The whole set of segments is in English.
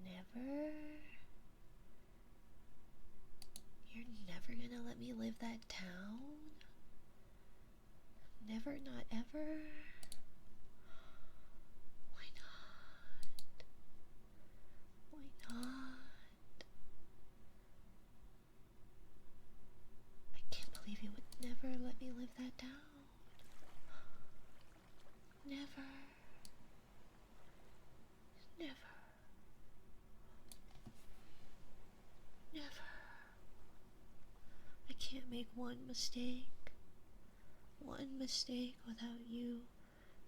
Never? You're never gonna let me live that town? Never, not ever? Why not? Why not? I can't believe you would never let me live that down. Never. Never. Never. I can't make one mistake. One mistake without you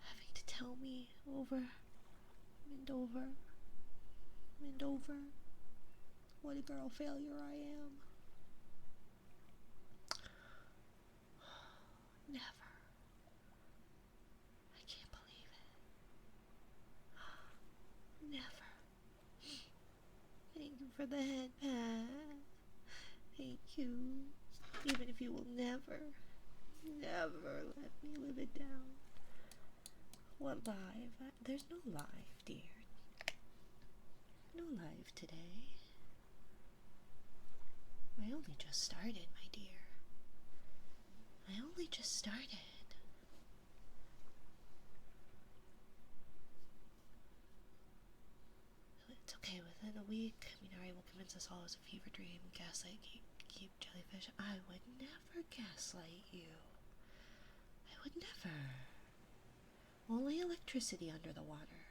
having to tell me over and over and over what a girl failure I am. Never. I can't believe it. Never. Thank you for the headband. Thank you. Even if you will never let me live it down. What live? There's no live, dear. No live today. I only just started, my dear. I only just started. It's okay, within a week, Minari will convince us all it's a fever dream, gaslight, keep jellyfish. I would never gaslight you. I would never. Only electricity under the water.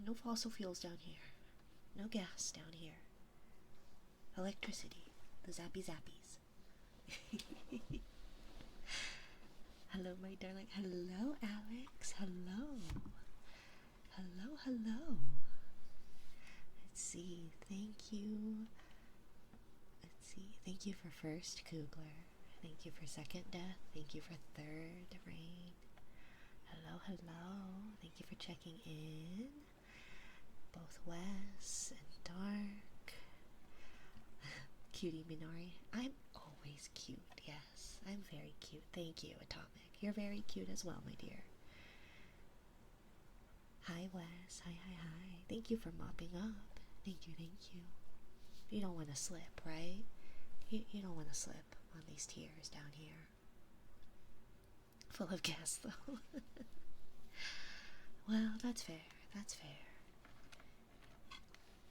No fossil fuels down here. No gas down here. Electricity. The zappy zappies. Hello, my darling. Hello, Alex. Hello. Hello, hello. Let's see. Thank you. Let's see. Thank you for first, Kugler. Thank you for second, Death. Thank you for third, Rain. Hello, hello. Thank you for checking in. Both Wes and Dark. Cutie Minari. I'm always cute, yes. I'm very cute. Thank you, Atomic. You're very cute as well, my dear. Hi, Wes. Hi, hi, hi. Thank you for mopping up. Thank you, thank you. You don't want to slip, right? You don't want to slip on these tears down here. Full of gas, though. Well, that's fair. That's fair.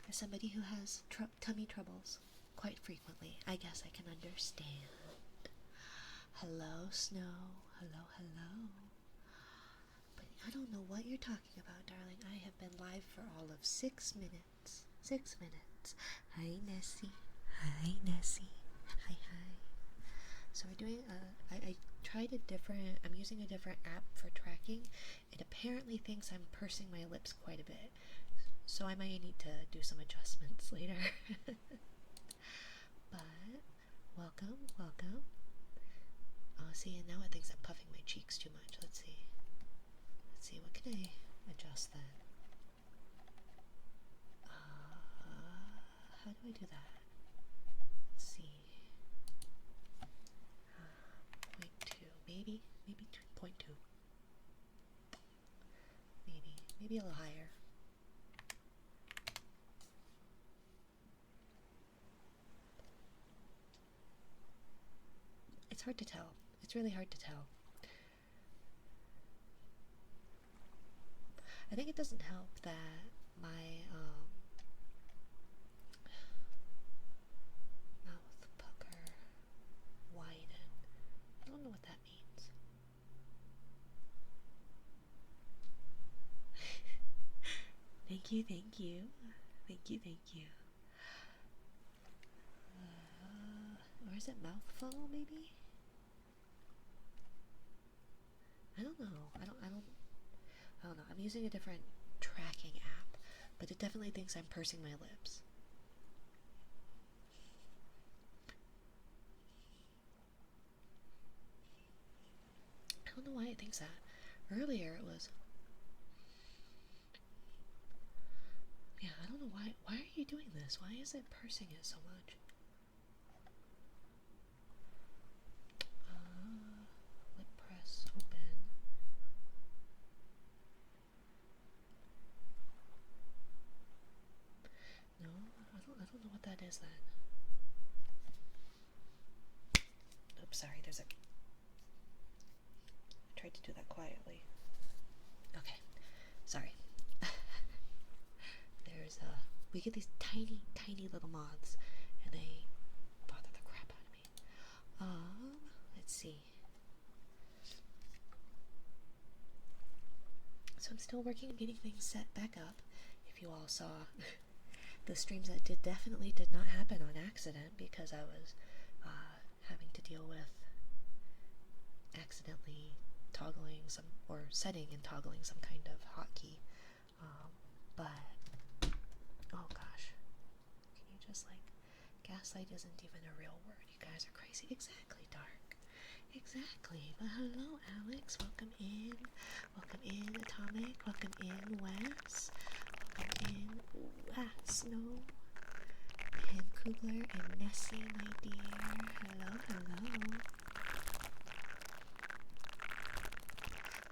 As somebody who has tummy troubles quite frequently, I guess I can understand. Hello, Snow. Hello, hello. But I don't know what you're talking about, darling. I have been live for all of 6 minutes. 6 minutes. Hi, Nessie. Hi, Nessie. Hi, hi. So we're doing I tried I'm using a different app for tracking. It apparently thinks I'm pursing my lips quite a bit. So I might need to do some adjustments later. But, welcome, welcome. Oh, see, and now it thinks I'm puffing my cheeks too much. Let's see. Let's see, what can I adjust then? How do I do that? Let's see. 0.2, maybe 0.2. Maybe a little higher. It's hard to tell. It's really hard to tell. I think it doesn't help that my mouth pucker widened. you, thank you. Thank you, thank you. Or is it mouthful, maybe? I don't know. I don't know. I'm using a different tracking app, but it definitely thinks I'm pursing my lips. I don't know why it thinks that. Earlier it was... Yeah, I don't know why. Why are you doing this? Why is it pursing it so much? Lip press open. No, I don't know what that is then. Oops, sorry, there's a... I tried to do that quietly. Okay, sorry. There's we get these tiny, tiny little moths, and they bother the crap out of me. Let's see. So I'm still working on getting things set back up. If you all saw the streams that definitely did not happen on accident, because I was having to deal with accidentally toggling some, or setting and toggling some kind of hotkey. But oh gosh, can you just like, gaslight isn't even a real word. You guys are crazy. Exactly, Dark. Exactly. But hello, Alex. Welcome in. Welcome in, Atomic. Welcome in, Wes. Welcome in, Snow. And Kugler and Nessie, my dear. Hello, hello.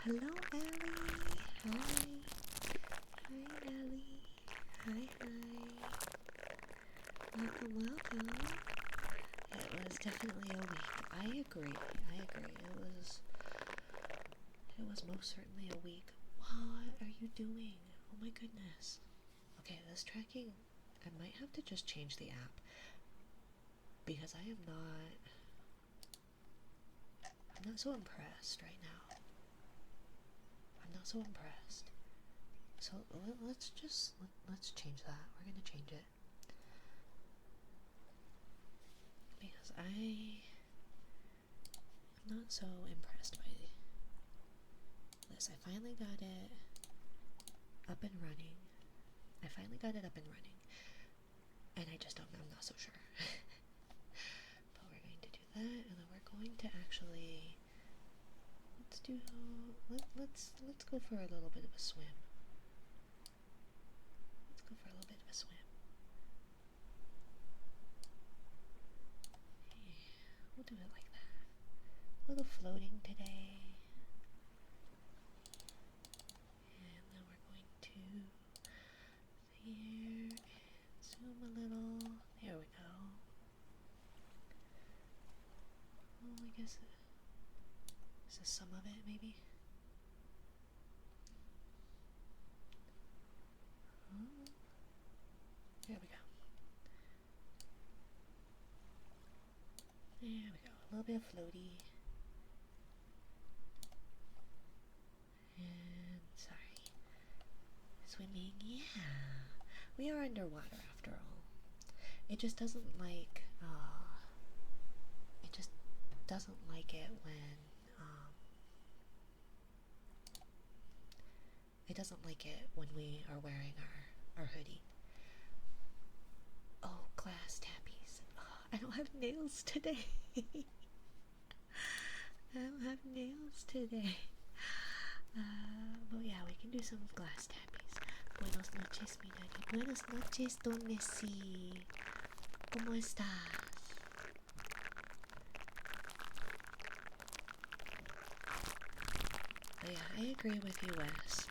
Hello, Ellie. Hi. Hi, Ellie. Hi, hi. Welcome, welcome. It was definitely a week. I agree. It was most certainly a week. What are you doing? Oh my goodness. Okay, this tracking, I might have to just change the app, because I'm not so impressed right now. I'm not so impressed. So let's change that. We're gonna change it. Because I'm not so impressed by this. I finally got it up and running. And I just I'm not so sure. But we're going to do that, and then we're going to actually, let's go for a little bit of a swim. We'll do it like that. A little floating today. And then we're going to here and zoom a little. There we go. Well, I guess this is some of it, maybe. There we go. There we go. A little bit of floaty. And sorry. Swimming, yeah. We are underwater after all. It just doesn't like it when it doesn't like it when we are wearing our hoodie. Oh, glass tappies. Oh, I don't have nails today. But yeah, we can do some glass tappies. Buenos noches, mi daddy. Buenas noches, don Messi. ¿Cómo estás? But yeah, I agree with you, Wes.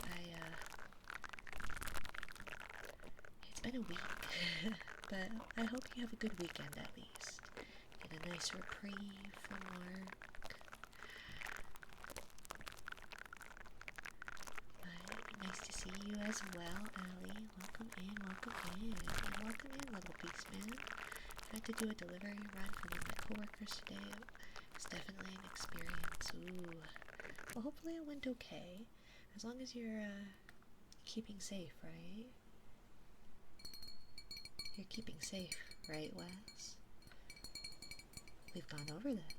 It's been a week, but I hope you have a good weekend at least. Get a nice reprieve from work. But nice to see you as well, Allie. Welcome in, and welcome in, little beast man. I had to do a delivery run for one of my coworkers today. It's definitely an experience. Ooh. Well, hopefully it went okay. As long as you're keeping safe, right? You're keeping safe, right, Wes? We've gone over this.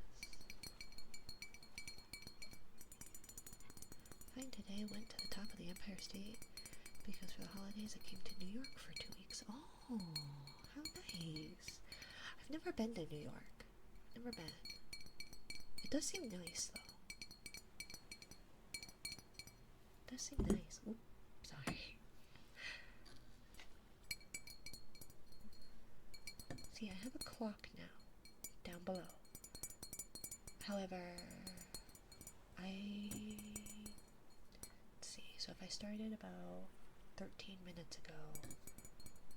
Fine today went to the top of the Empire State because for the holidays I came to New York for 2 weeks. Oh, how nice. I've never been to New York. Never been. It does seem nice though. It does seem nice. Oop, sorry. See, I have a clock now, down below. However, let's see, so if I started about 13 minutes ago,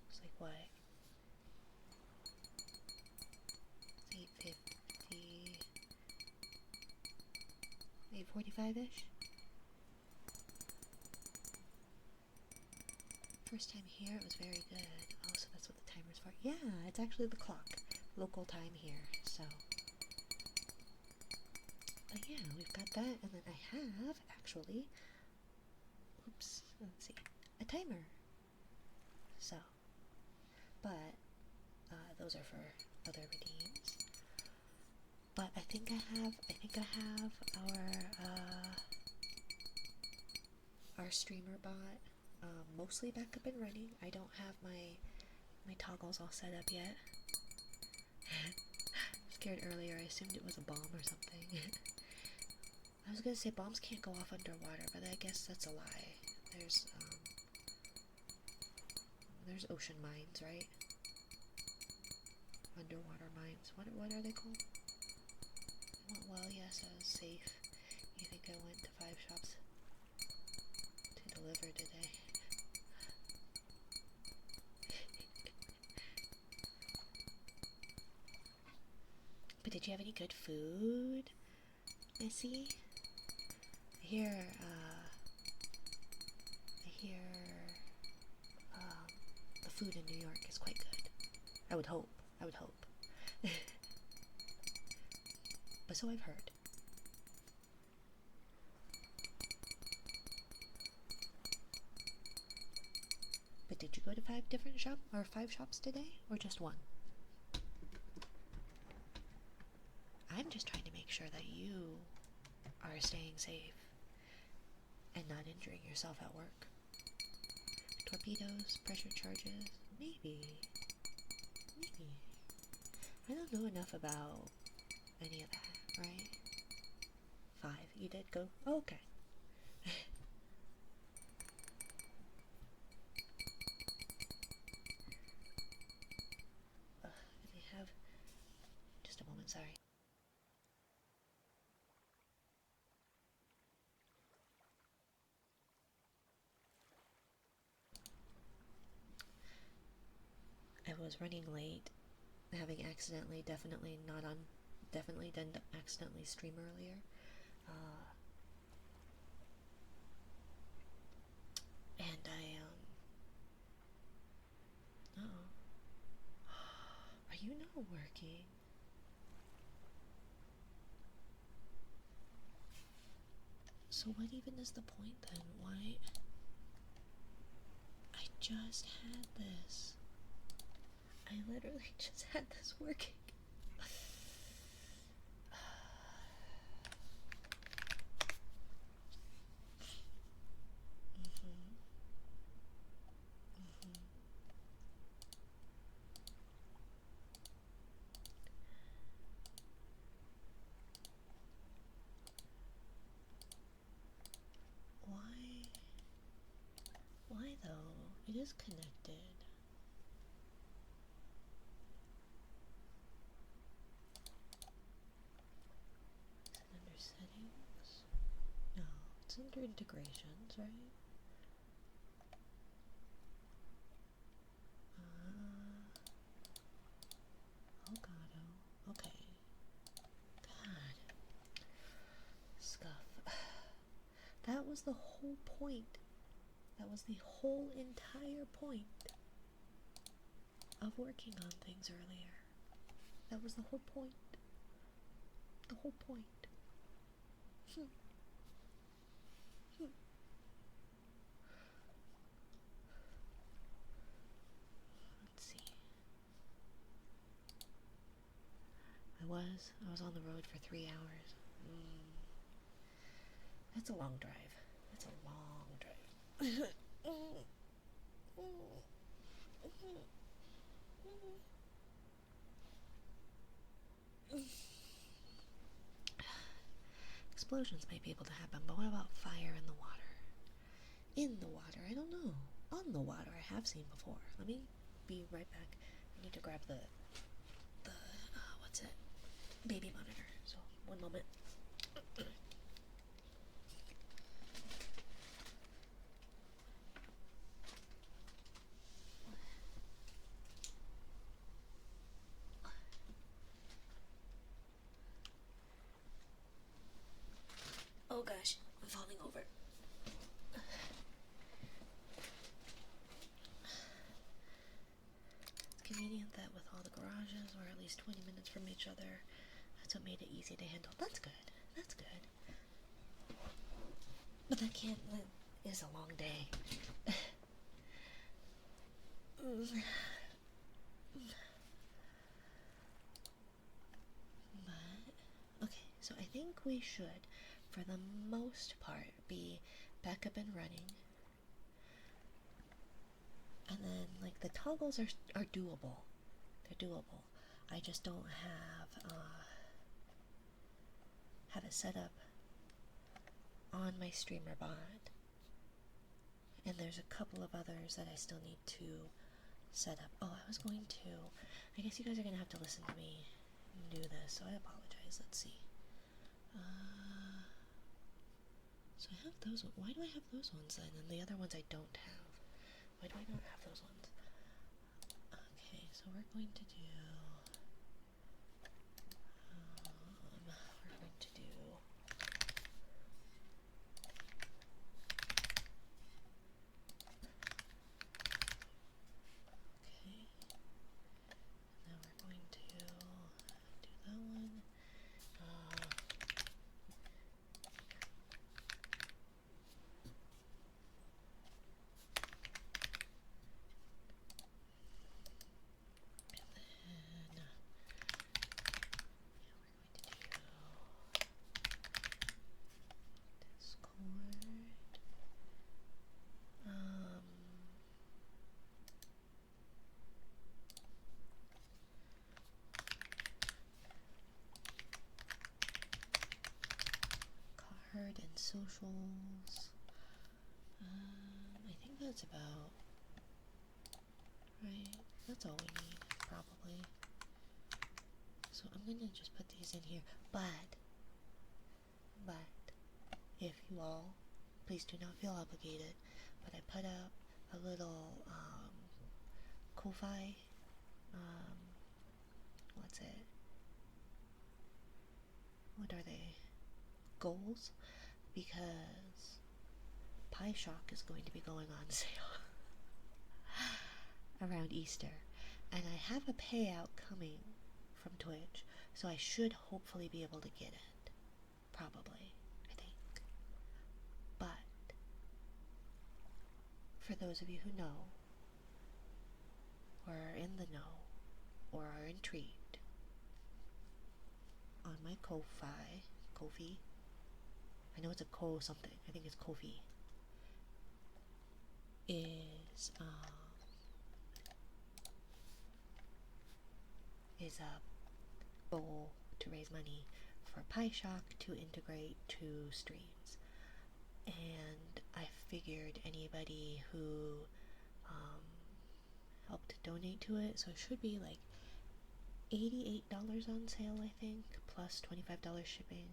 it's like what? It's 8:50, 8:45-ish? First time here, it was very good. Oh, so that's what the timer's for. Yeah, it's actually the clock. Local time here, so. But yeah, we've got that, and then I have, actually, oops, let's see, a timer. So, but, those are for other redeems. But I think I have our streamer bot mostly back up and running. I don't have my toggles all set up yet. Scared earlier, I assumed it was a bomb or something. I was gonna say bombs can't go off underwater, but I guess that's a lie. There's ocean mines, right? Underwater mines. What are they called? Well, yes, I was safe. You think I went to 5 shops to deliver today? But did you have any good food, Missy? I hear the food in New York is quite good. I would hope. But so I've heard. But did you go to 5 shops today, or just one? I'm just trying to make sure that you are staying safe and not injuring yourself at work. Torpedoes, pressure charges, maybe. I don't know enough about any of that, right? 5, you did go? Oh, okay. I have just a moment, sorry. I was running late, having definitely didn't accidentally stream earlier. And are you not working? So what even is the point then? Why? I just had this. I literally just had this working. Why though? It is connected. Is it under settings? No, it's under integrations, right? Elgato. Okay. God. Scuff. That was the whole point. That was the whole entire point of working on things earlier. That was the whole point. The whole point. Let's see. was. I was on the road for 3 hours. That's a long drive. That's a long drive. Explosions might be able to happen, but what about fire in the water? In the water, I don't know. On the water, I have seen before. Let me be right back. I need to grab the what's it? Baby monitor. So, one moment. Oh gosh, I'm falling over. It's convenient that with all the garages, we're at least 20 minutes from each other. That's what made it easy to handle. That's good. That's good. But that is a long day. But, okay, so I think we should, for the most part, be back up and running. And then, like, the toggles are doable. They're doable. I just don't have it set up on my streamer bot. And there's a couple of others that I still need to set up. Oh, I guess you guys are going to have to listen to me do this, so I apologize. Let's see. So I have those ones. Why do I have those ones then? And the other ones I don't have. Why do I not have those ones? Okay, so we're going to do... and socials. I think that's about right. That's all we need, probably. So I'm gonna just put these in here. But if you all, please do not feel obligated, but I put up a little Ko-Fi, what's it? What are they? Goals, because Pie Shock is going to be going on sale around Easter, and I have a payout coming from Twitch, so I should hopefully be able to get it. Probably, I think. But for those of you who know, or are in the know, or are intrigued, on my Ko-Fi, I know it's a Ko something, I think it's Ko-Fi, is a goal to raise money for Pie Shock to integrate to streams. And I figured anybody who helped donate to it, so it should be like $88 on sale, I think, plus $25 shipping,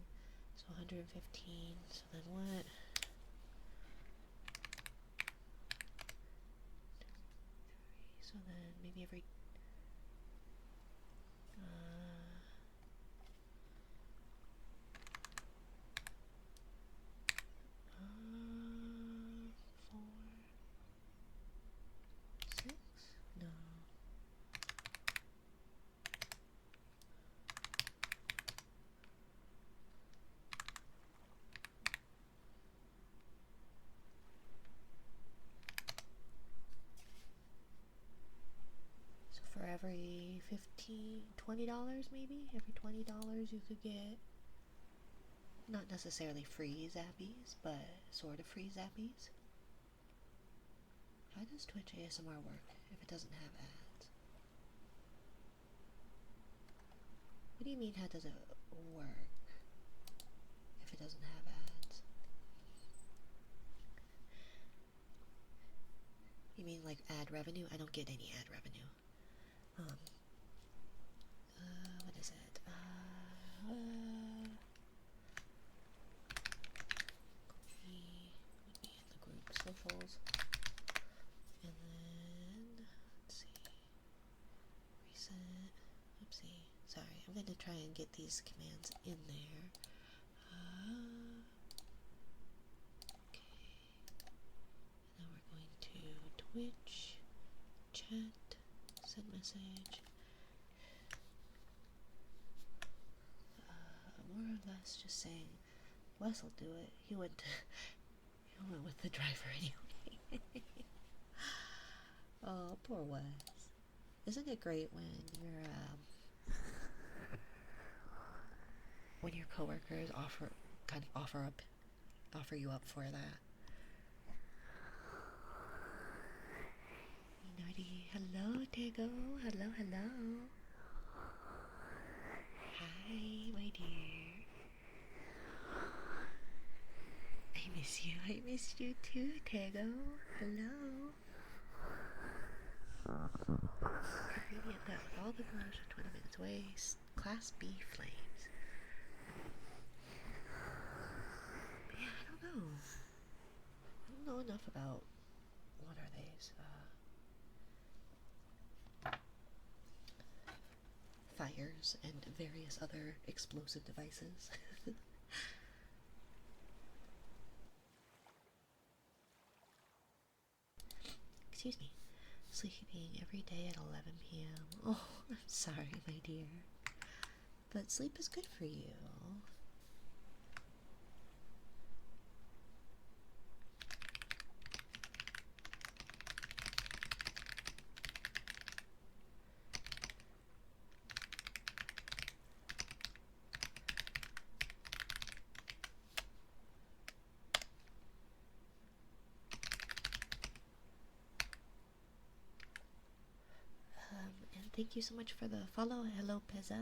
so $115. So then what? So then maybe every every $20 maybe? Every $20 you could get not necessarily free zappies, but sort of free zappies. How does Twitch ASMR work if it doesn't have ads? What do you mean, how does it work if it doesn't have ads? You mean like ad revenue? I don't get any ad revenue. What is it? Would be in the group socials. And then, let's see. Recent. Oopsie. Sorry, I'm going to try and get these commands in there. Okay. Now we're going to Twitch, chat, send message. More or less just saying, Wes will do it. He went with the driver anyway. Oh, poor Wes. Isn't it great when your coworkers offer you up for that? Naughty. Hello, Tego. Hello. Hi, my dear. I miss you. I missed you too, Tego. Hello. Ingredient that with all the garage are 20 minutes away. Class B flames. But yeah, I don't know. I don't know enough about what are these? Fires and various other explosive devices. Excuse me. Sleeping every day at 11 p.m. Oh, I'm sorry, my dear. But sleep is good for you. And thank you so much for the follow. Hello, Pizza.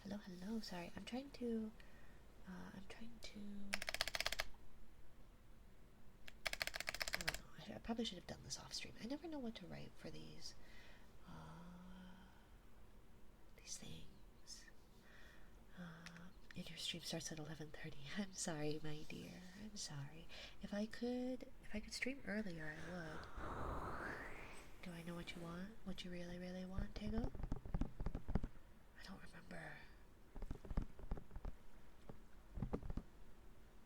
Hello. Sorry, I'm trying to. I don't know. I probably should have done this off stream. I never know what to write for these things. And your stream starts at 11:30. I'm sorry, my dear. I'm sorry. If I could stream earlier, I would. Do I know what you want? What you really, really want, Tego? I don't remember.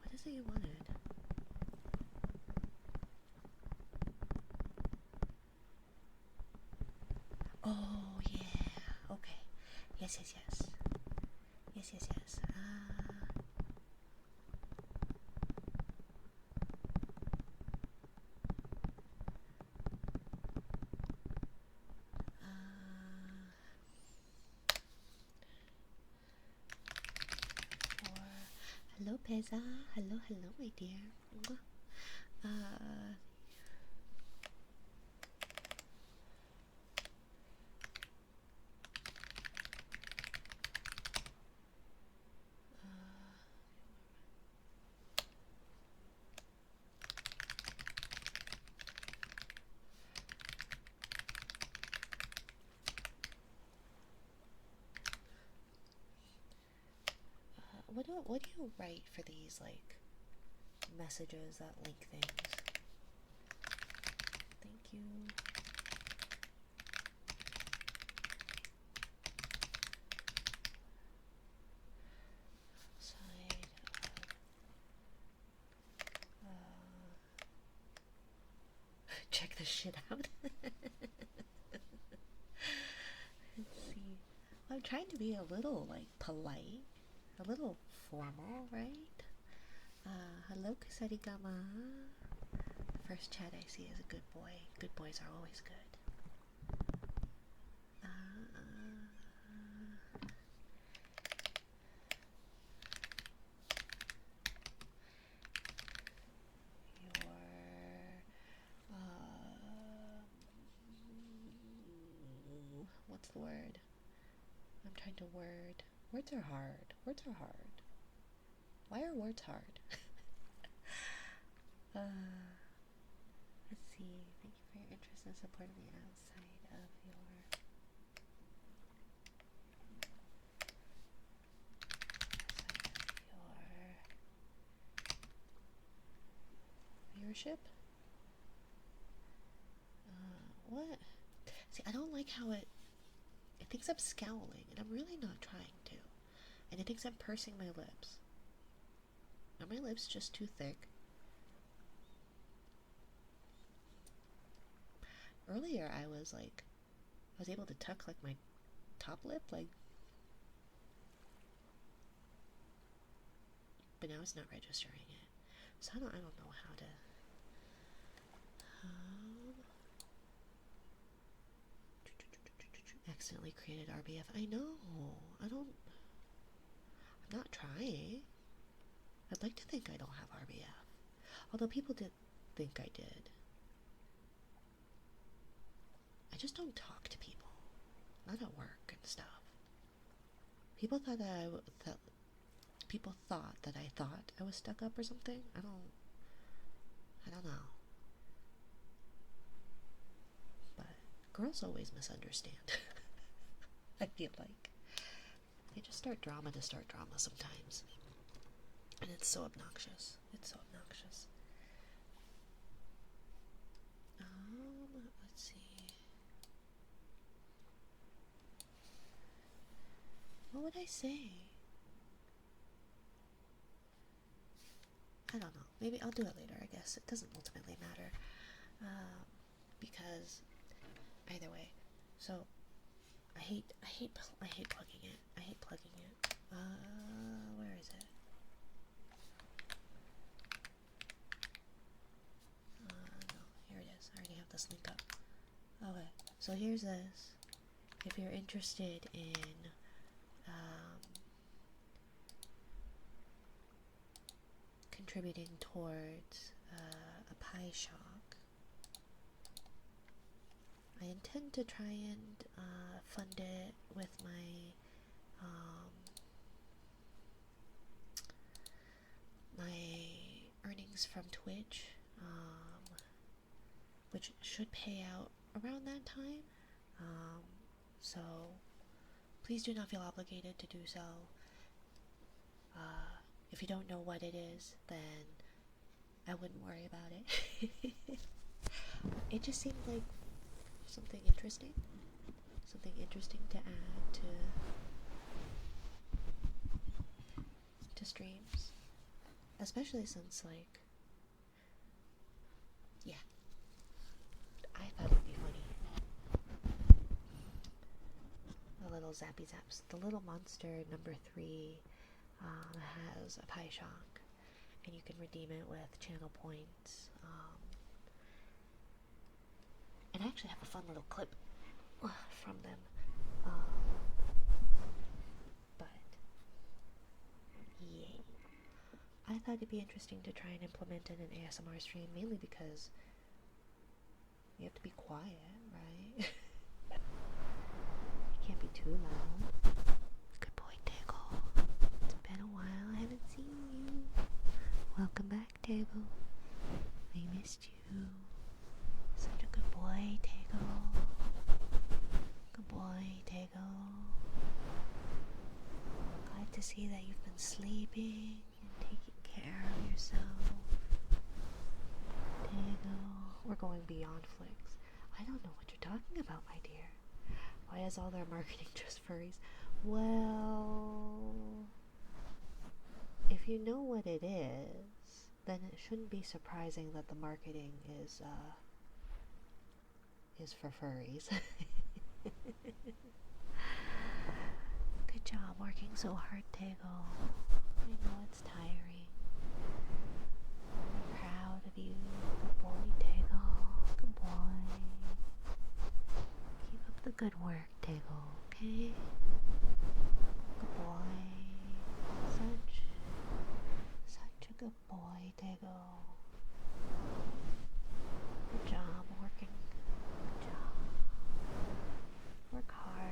What is it you wanted? Oh, yeah. Okay. Yes. Hello, Pezza. Hello, my dear. What do you write for these, like, messages that link things? Thank you. Side check this shit out. Let's see. I'm trying to be a little, like, polite. A little formal, right? Hello, Kusarigama. First chat I see is a good boy. Good boys are always good. what's the word? I'm trying to word. Words are hard. Words are hard. Why are words hard? Let's see. Thank you for your interest and support me outside of your viewership. What? See, I don't like how it thinks I'm scowling, and I'm really not trying to. And it thinks I'm pursing my lips. Are my lips just too thick? Earlier I was able to tuck like my top lip, like, but now it's not registering it. So I don't know how to. Accidentally created RBF. I know. I'm not trying. I'd like to think I don't have RBF. Although people did think I did. I just don't talk to people. Not at work and stuff. People thought that people thought that I thought I was stuck up or something. I don't know. But girls always misunderstand. I feel like they just start drama to start drama sometimes. And it's so obnoxious. It's so obnoxious. Let's see. What would I say? I don't know. Maybe I'll do it later, I guess. It doesn't ultimately matter. Because either way. So I hate plugging it. I hate plugging it. Where is it? No, here it is. I already have this link up. Okay, so here's this. If you're interested in contributing towards a pie shock, I intend to try and fund it with my earnings from Twitch, which should pay out around that time. So please do not feel obligated to do so. If you don't know what it is, then I wouldn't worry about it. It just seemed like something interesting to add to streams, especially since, like, yeah, I thought it'd be funny. A little zappy zaps. The little monster number 3 has a pie shock, and you can redeem it with channel points. And I actually have a fun little clip from them. But yay. I thought it'd be interesting to try and implement in an ASMR stream, mainly because you have to be quiet, right? You can't be too loud. Good boy, Diggle. It's been a while. I haven't seen you. Welcome back, Diggle. I missed you. Such a good boy, Diggle. Good boy, Diggle. Glad to see that you've been sleeping and taking care of yourself. Diggle. We're going beyond flicks. I don't know what you're talking about, my dear. Why is all their marketing just furries? Well, if you know what it is, then it shouldn't be surprising that the marketing is for furries. Good job working so hard, Tego. I know it's tiring. I'm proud of you. Good boy, Tego. Good boy. Keep up the good work, Tego, okay? Good boy. Such a good boy, Tego. Good job working. Good job. Work hard.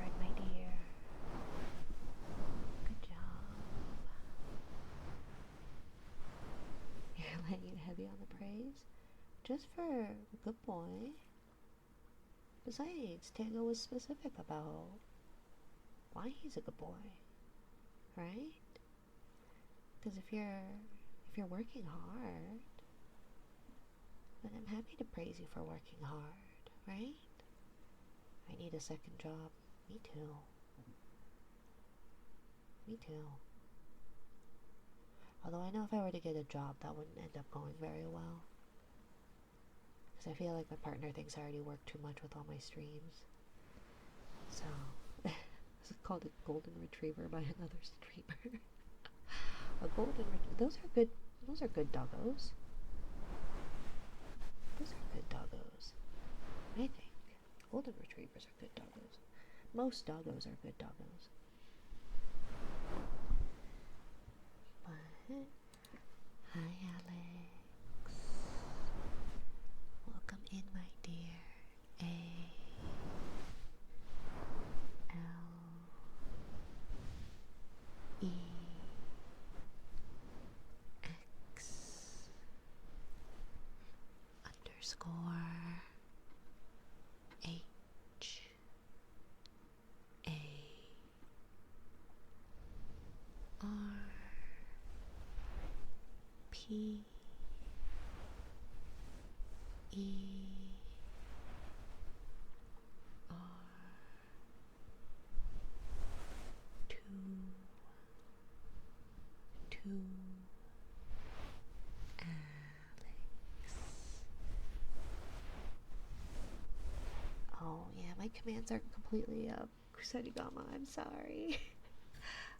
heavy on the praise. Just for a good boy. Besides, Tango was specific about why he's a good boy, right? Because if you're working hard, then I'm happy to praise you for working hard, right? I need a second job. Me too. Me too. Although I know if I were to get a job, that wouldn't end up going very well. Because I feel like my partner thinks I already work too much with all my streams. So, this is called a golden retriever by another streamer. A golden retriever. Those are good doggos. Those are good doggos. I think. Golden retrievers are good doggos. Most doggos are good doggos. But, hi Alex. Welcome in, my dear. Alex_P_E_R_2 Alex. Oh yeah, my commands aren't completely up. Kusarigama, I'm sorry.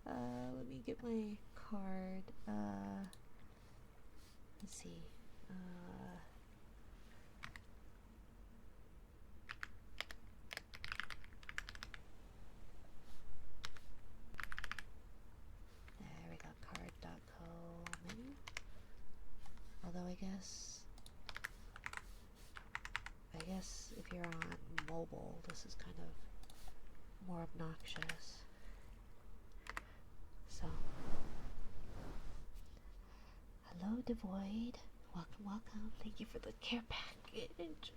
Let me get my card. Let's see. There we go, card.co menu. Although I guess if you're on mobile, this is kind of more obnoxious. So, hello, Devoid. Welcome, welcome. Thank you for the care package.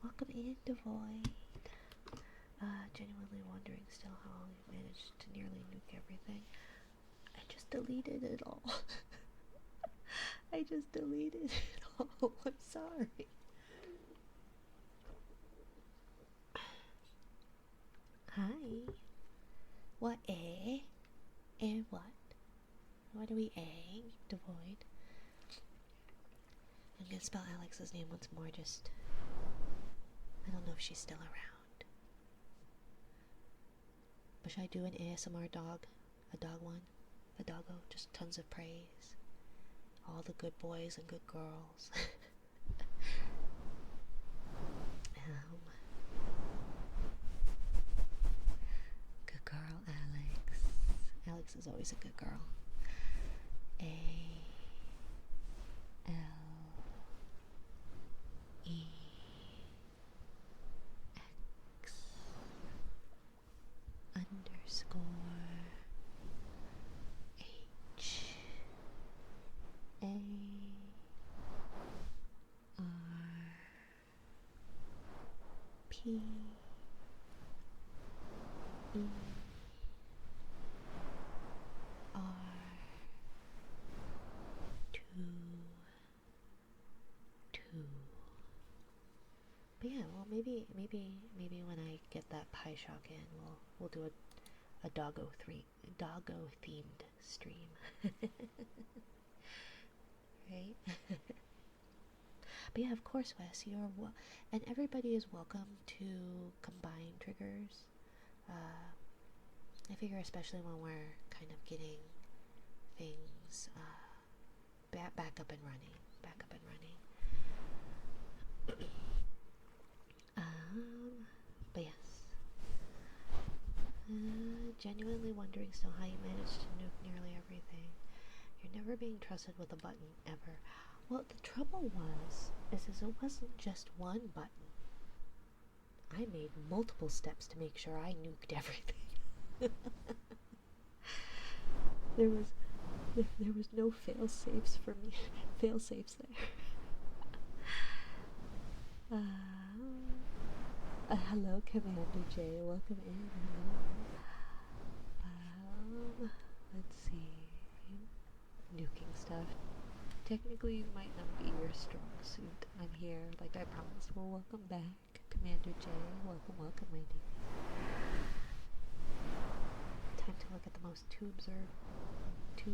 Welcome in, Devoid. Genuinely wondering still how you managed to nearly nuke everything. I just deleted it all. I just deleted it all. I'm sorry. Hi. What, eh? Eh, what? What are we eh? Devoid. I'm gonna spell Alex's name once more, just... I don't know if she's still around. But should I do an ASMR dog? A dog one? A doggo? Just tons of praise. All the good boys and good girls. Good girl, Alex. Alex is always a good girl. But yeah, well, maybe when I get that pie shock in, we'll do a doggo themed stream. Right? But yeah, of course, Wes, and everybody is welcome to combine triggers. I figure especially when we're kind of getting things back up and running. But yes. Genuinely wondering still how you managed to nuke nearly everything. You're never being trusted with a button, ever. Well, the trouble is it wasn't just one button. I made multiple steps to make sure I nuked everything. there was there was no fail safes for me. Fail safes there. Hello, Commander J. Welcome in. Hello. Let's see. Nuking stuff. Technically might not be your strong suit. I'm here, like I promised. Well, welcome back, Commander J. Welcome, my dear. Time to look at the most two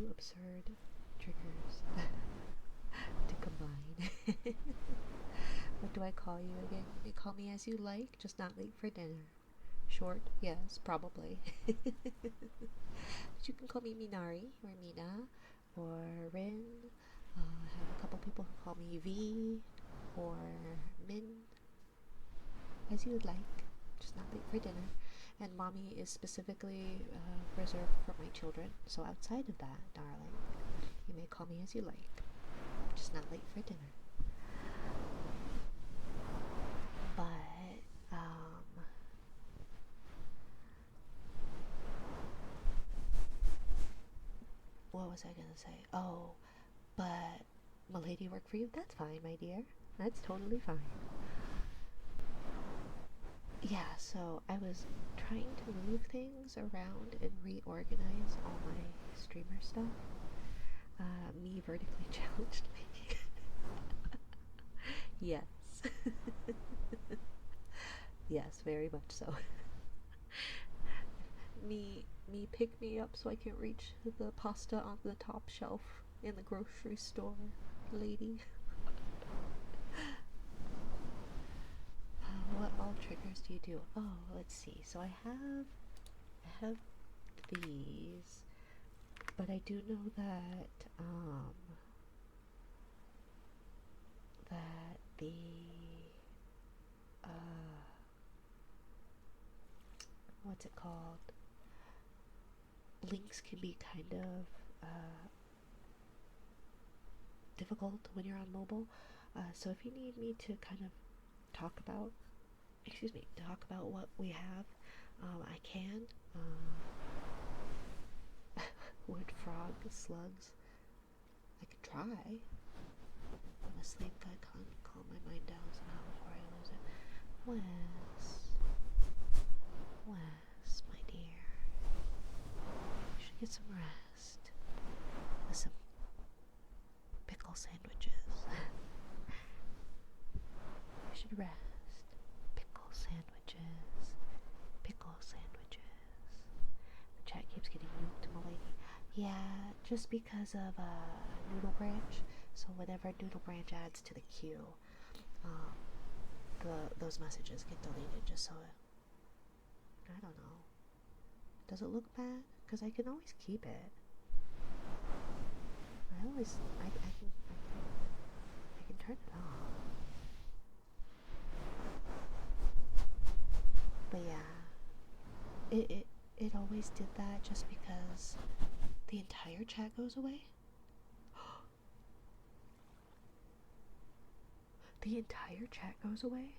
absurd triggers to combine. What do I call you again? You call me as you like, just not late for dinner. Short, yes, probably. But you can call me Minari, or Mina, or Rin. I have a couple people who call me V, or Min. As you would like, just not late for dinner. And mommy is specifically reserved for my children, so outside of that, darling, you may call me as you like, just not late for dinner. But, what was I gonna say? Oh, but Milady work for you? That's fine, my dear. That's totally fine. Yeah, so I was trying to move things around and reorganize all my streamer stuff. Me vertically challenged me. Yes. Yes, very much so. me pick me up so I can reach the pasta on the top shelf in the grocery store, lady. What all triggers do you do? Oh, let's see. So I have these, but I do know that that the what's it called? Links can be kind of difficult when you're on mobile. So if you need me to kind of talk about what we have, I can. Wood, frog, slugs. I could try. I'm asleep. I can't calm my mind down somehow before I lose it. Wes, my dear. You should get some rest. With some pickle sandwiches. You should rest. Pickle sandwiches. Pickle sandwiches. The chat keeps getting moved to Milady. Yeah, just because of Noodle Branch. So whenever Noodle Branch adds to the queue, those messages get deleted just so I don't know. Does it look bad? Because I can always keep it. I can turn it off. But yeah, it always did that just because the entire chat goes away. The entire chat goes away?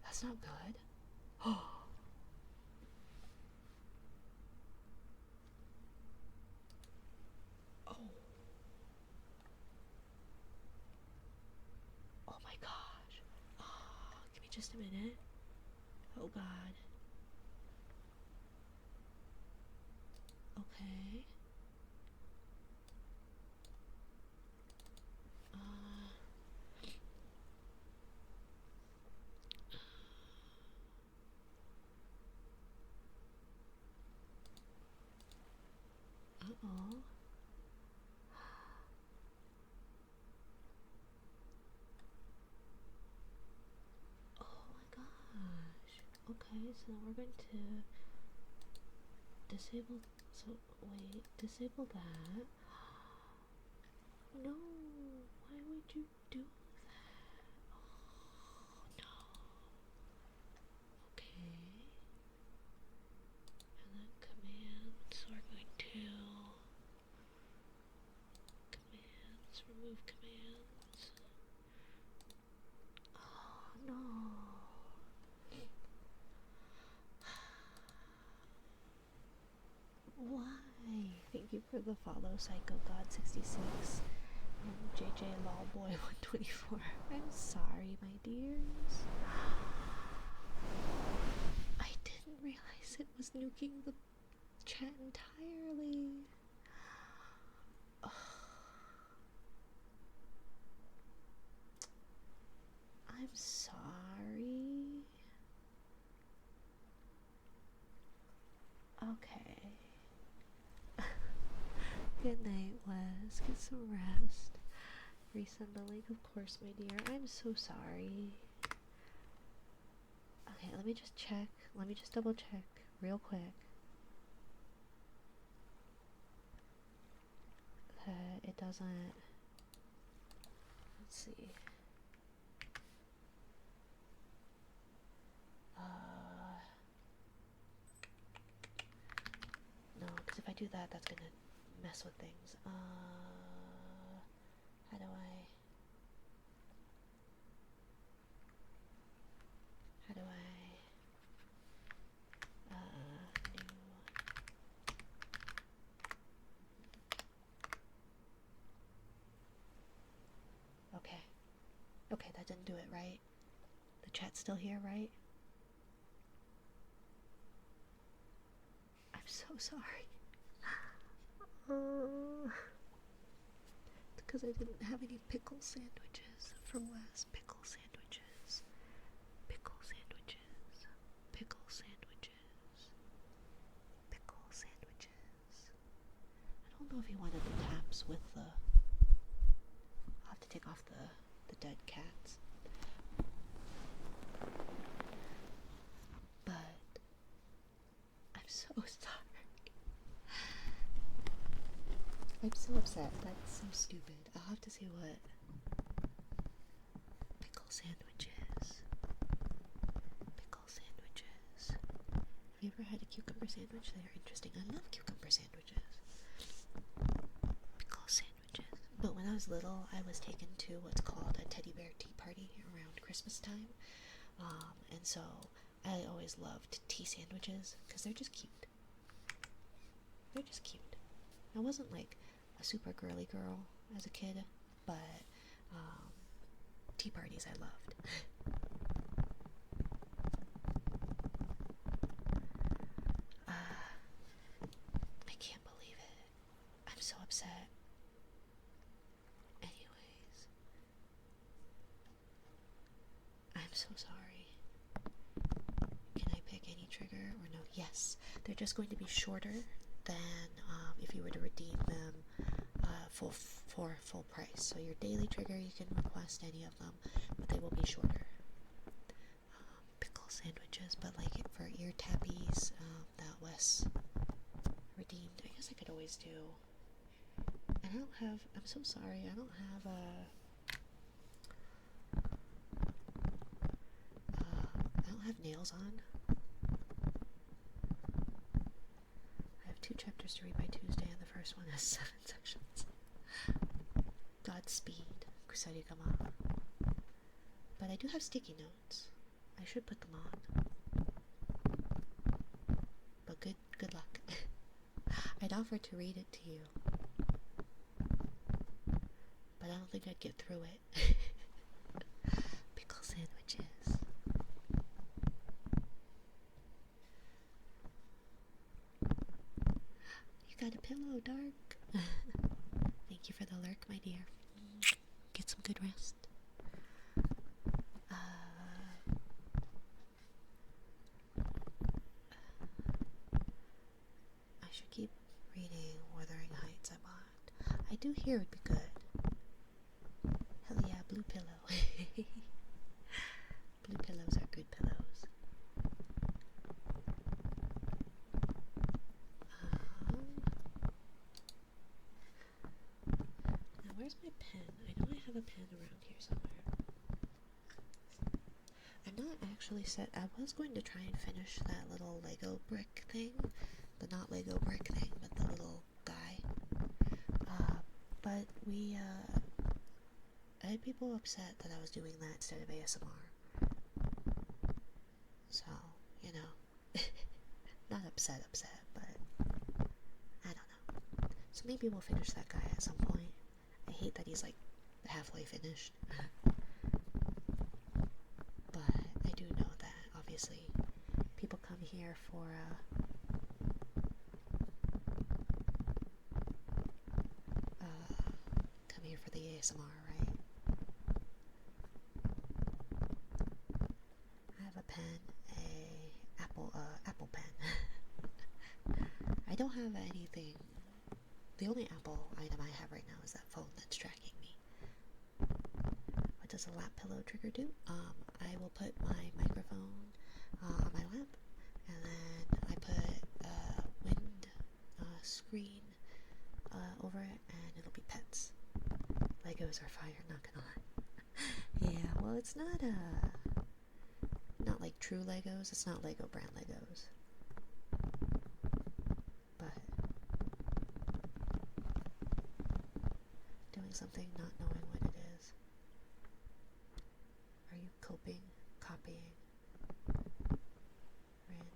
That's not good. Oh my gosh. Oh, give me just a minute. Oh god. Okay. Uh-oh. Oh my gosh. Okay, so now we're going to disable, disable that. No, why would you do that? Oh no. Okay. And then commands, we're going to commands for the follow Psycho God 66 and JJ Lawboy 124. I'm sorry, my dears. I didn't realize it was nuking the chat entirely. Ugh. I'm sorry. Okay. Good night, Wes. Get some rest. Resend the link, of course, my dear. I'm so sorry. Okay, let me just check. Let me just double check real quick that it doesn't. Let's see. No, because if I do that, that's gonna mess with things. How do I? New. Okay. Okay, that didn't do it, right? The chat's still here, right? I'm so sorry. It's because I didn't have any pickle sandwiches for Wes. Pickle sandwiches. Pickle sandwiches. Pickle sandwiches. Pickle sandwiches. I don't know if he wanted the taps with the... I'll have to take off the dead cats. But I'm so sorry. I'm so upset. That's so stupid. I'll have to see what pickle sandwiches. Pickle sandwiches. Have you ever had a cucumber sandwich? They are interesting. I love cucumber sandwiches. Pickle sandwiches. But when I was little, I was taken to what's called a teddy bear tea party around Christmas time. And so I always loved tea sandwiches because they're just cute. They're just cute. I wasn't like a super girly girl as a kid, but tea parties I loved. I can't believe it. I'm so upset. Anyways, I'm so sorry. Can I pick any trigger or no? Yes, they're just going to be shorter than if you were to redeem them for full price. So your daily trigger, you can request any of them, but they will be shorter. Pickle sandwiches, but like for ear tappies that Wes redeemed, I guess I could always do. And I don't have, I'm so sorry, I don't have I don't have nails on. I have 2 chapters to read by Tuesday, and the first one has 7 sections. Godspeed, Kusarigama. But I do have sticky notes. I should put them on. But good luck. I'd offer to read it to you, but I don't think I'd get through it. Pickle sandwiches. You got a pillow, Dark. Thank you for the lurk, my dear. Get some good rest. I should keep reading Wuthering Heights I bought. I do hear it'd be good. Hell yeah, blue pillow. Blue pillows are good pillows. Now where's my pen? I know I have a pen around here somewhere. I'm not actually set. I was going to try and finish that little Lego brick thing. The not Lego brick thing, but the little guy. But I had people upset that I was doing that instead of ASMR. So, you know, not upset, but I don't know. So maybe we'll finish that guy at some point. I hate that he's like halfway finished. But I do know that obviously people come here for the ASMR, right? I have a pen, Apple pen. I don't have anything. The only Apple item I have right now is that phone that's tracking me. What does a lap pillow trigger do? I will put my microphone on my lap, and then I put a wind screen over it, and it'll be pets. Legos are fire, not gonna lie. Yeah, well, it's not like true Legos. It's not Lego brand Legos. But doing something, not knowing what it is. Are you copying? Rin.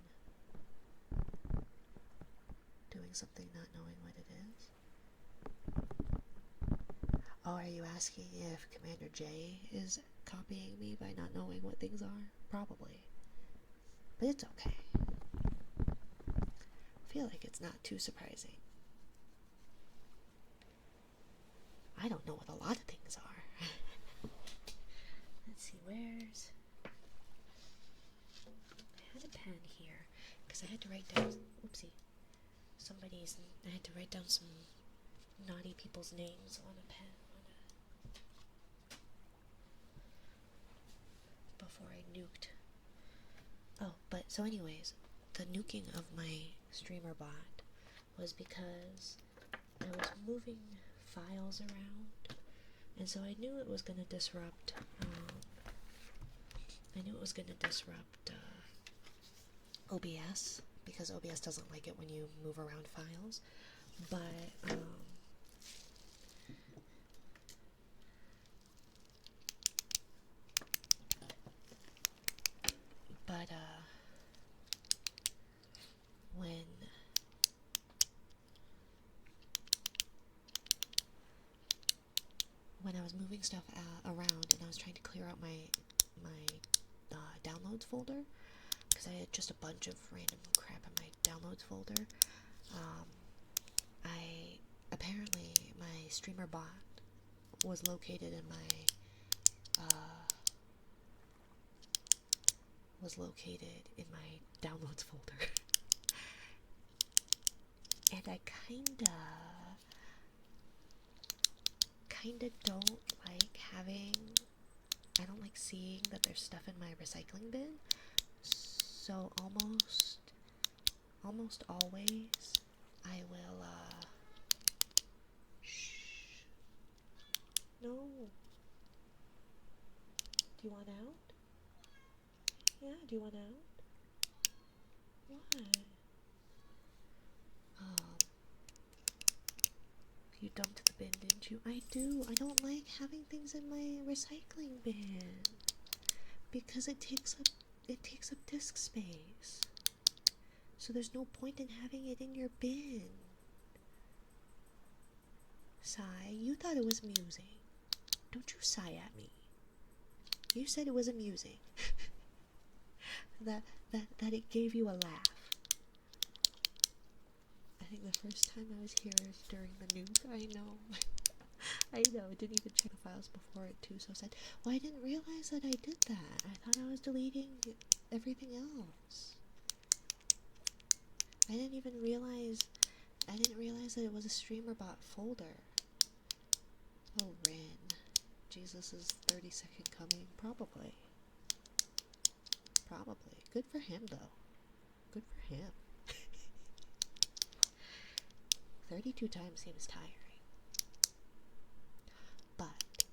Doing something, not knowing what it is. Oh, are you asking if Commander J is copying me by not knowing what things are? Probably. But it's okay. I feel like it's not too surprising. I don't know what a lot of things are. Let's see, where's... I had a pen here, because I had to write down... Oopsie. I had to write down some naughty people's names on a pen. Before I nuked. Oh, but so anyways, the nuking of my streamer bot was because I was moving files around, and so I knew it was going to disrupt OBS, because OBS doesn't like it when you move around files. But when I was moving stuff around, and I was trying to clear out my downloads folder, because I had just a bunch of random crap in my downloads folder, apparently my streamer bot was located in my downloads folder. And I kinda don't like seeing that there's stuff in my recycling bin. So almost always I will shh. No. Do you want out? Yeah, do you want out? Why? You dumped the bin, didn't you? I do. I don't like having things in my recycling bin because it takes up disk space. So there's no point in having it in your bin. Sigh, you thought it was amusing. Don't you sigh at me. You said it was amusing. that it gave you a laugh. I think the first time I was here is during the nuke. I know. I know. I didn't even check the files before it too, so sad. Well, I didn't realize that I did that. I thought I was deleting everything else. I didn't realize that it was a streamer bot folder. Oh, Rin. Jesus' 30-second coming. Probably. Good for him, though. Good for him. 32 times seems tiring. But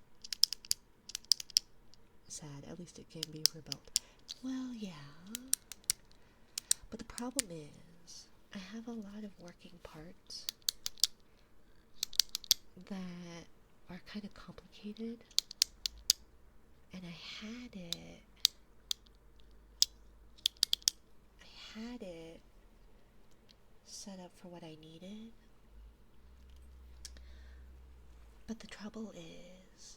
sad, at least it can be rebuilt. Well, yeah. But the problem is, I have a lot of working parts that are kind of complicated. And I had it set up for what I needed. But the trouble is,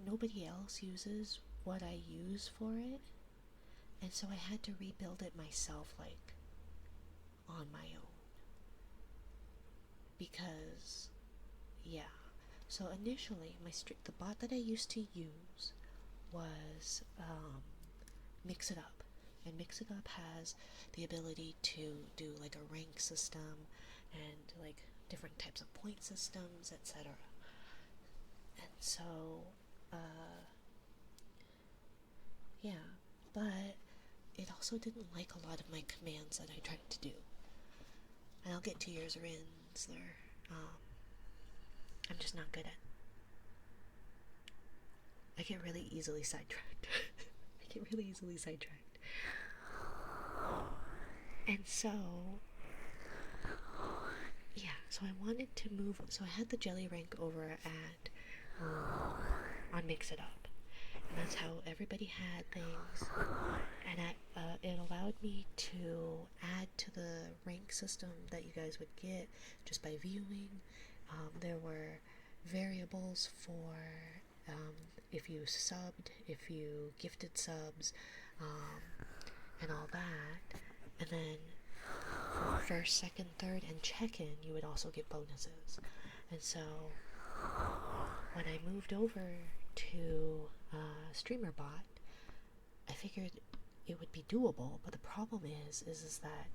nobody else uses what I use for it, and so I had to rebuild it myself, like, on my own. Because, yeah. So initially, the bot that I used to use was Mix It Up. And Mix It Up has the ability to do like a rank system and like different types of point systems, etc. And so, yeah, but it also didn't like a lot of my commands that I tried to do. And I'll get to yours, Rinsler. I'm just not good at. I get really easily sidetracked. And so, yeah, so I wanted to move. So I had the jelly rank over at on Mix It Up, and that's how everybody had things. And it allowed me to add to the rank system that you guys would get just by viewing. There were variables for if you subbed, if you gifted subs, and all that. And then for first, second, third, and check-in, you would also get bonuses. And so when I moved over to StreamerBot, I figured it would be doable, but the problem is that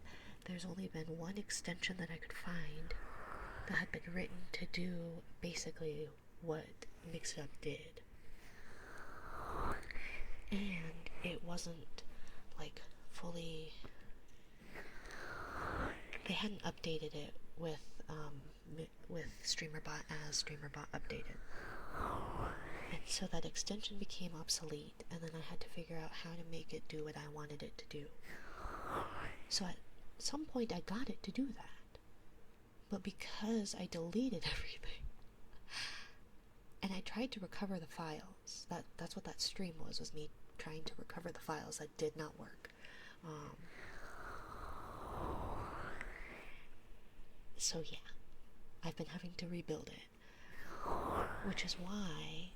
there's only been one extension that I could find that had been written to do basically what Mix It Up did. And it wasn't like fully, they hadn't updated it with StreamerBot as StreamerBot updated. And so that extension became obsolete, and then I had to figure out how to make it do what I wanted it to do. So at some point I got it to do that. But because I deleted everything, and I tried to recover the files, that's what that stream was me trying to recover the files. That did not work. So yeah, I've been having to rebuild it, which is why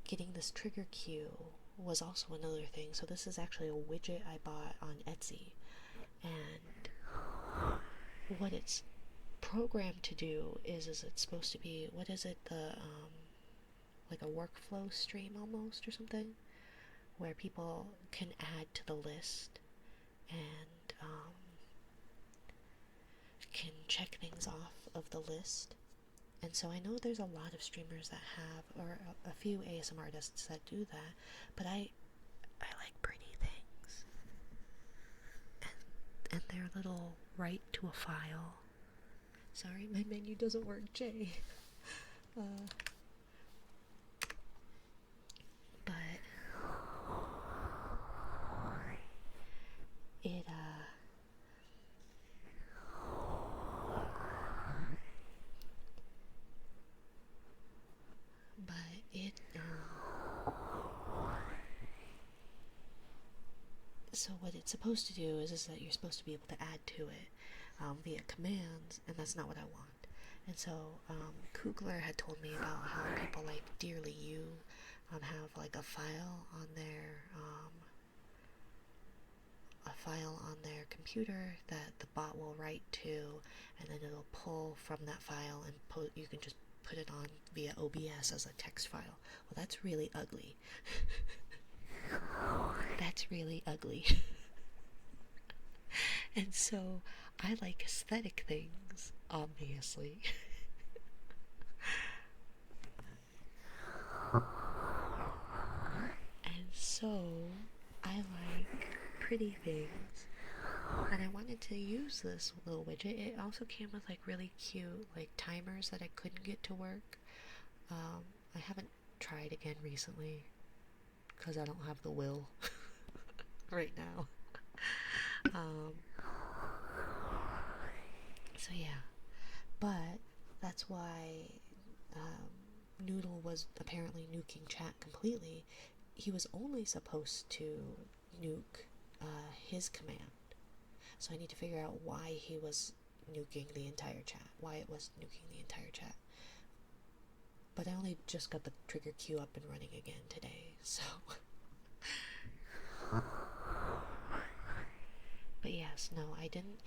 getting this trigger cue was also another thing. So this is actually a widget I bought on Etsy, and what it's programmed to do is it's supposed to be, what is it, like a workflow stream almost, or something, where people can add to the list and can check things off of the list. And so I know there's a lot of streamers that have, or a few ASMR artists that do that, but I like pretty things. And their little write to a file. Sorry, my menu doesn't work, Jay. But it so what it's supposed to do is that you're supposed to be able to add to it via commands, and that's not what I want. And so Kugler had told me about how people like Dearly You have like a file on their computer that the bot will write to, and then it'll pull from that file, and you can just put it on via OBS as a text file. Well, that's really ugly. That's really ugly. And so I like aesthetic things, obviously. And so I like pretty things. And I wanted to use this little widget. It also came with like really cute like timers that I couldn't get to work. I haven't tried again recently because I don't have the will right now. So yeah, but that's why Noodle was apparently nuking chat completely. He was only supposed to nuke his command. So I need to figure out why he was nuking the entire chat. Why it was nuking the entire chat. but I only just got the trigger queue up and running again today, so. But yes, no, I didn't.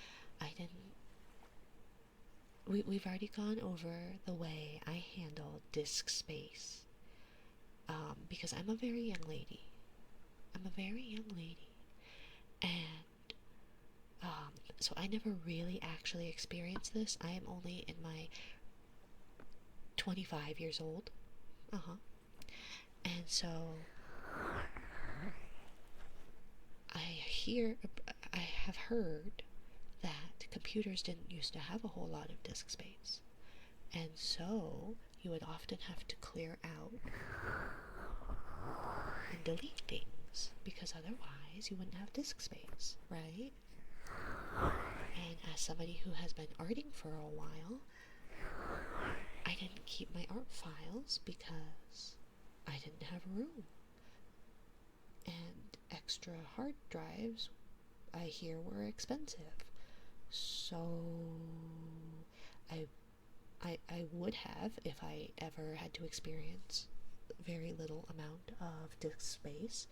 We've already gone over the way I handle disk space. Because I'm a very young lady. And so I never really actually experienced this. I am only in my 25 years old. And so I have heard that computers didn't used to have a whole lot of disk space. And so you would often have to clear out and delete things because otherwise you wouldn't have disk space, right? And as somebody who has been arting for a while, I didn't keep my art files because I didn't have room. And extra hard drives, I hear, were expensive. So I would have, if I ever had to experience very little amount of disk space,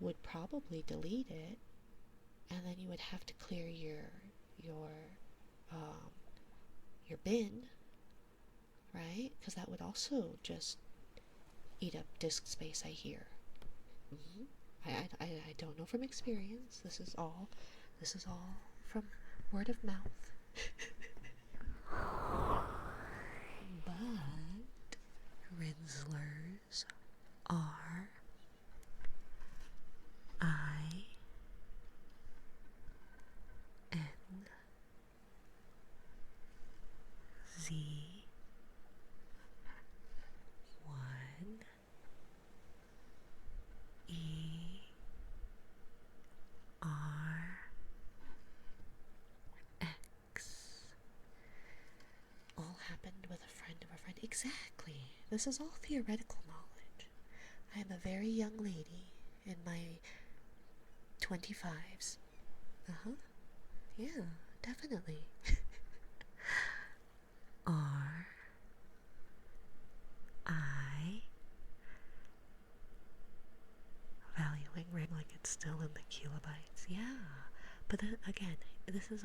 would probably delete it, and then you would have to clear your bin, right? Because that would also just eat up disk space, I hear. I don't know from experience. This is all from word of mouth. But Rinslers are all happened with a friend of a friend. Exactly. This is all theoretical knowledge. I am a very young lady in my 25s. Yeah, definitely. R I valuing RAM like it's still in the kilobytes. Yeah, but then again, this is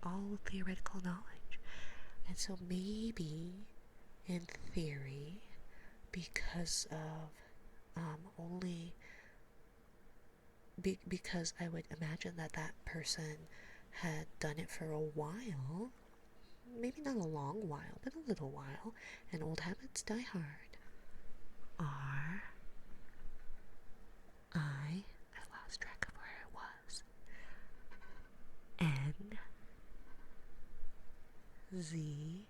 all theoretical knowledge, and so maybe in theory, because of only because I would imagine that person had done it for a while, maybe not a long while, but a little while, and old habits die hard. I've lost track of where it was. NZ1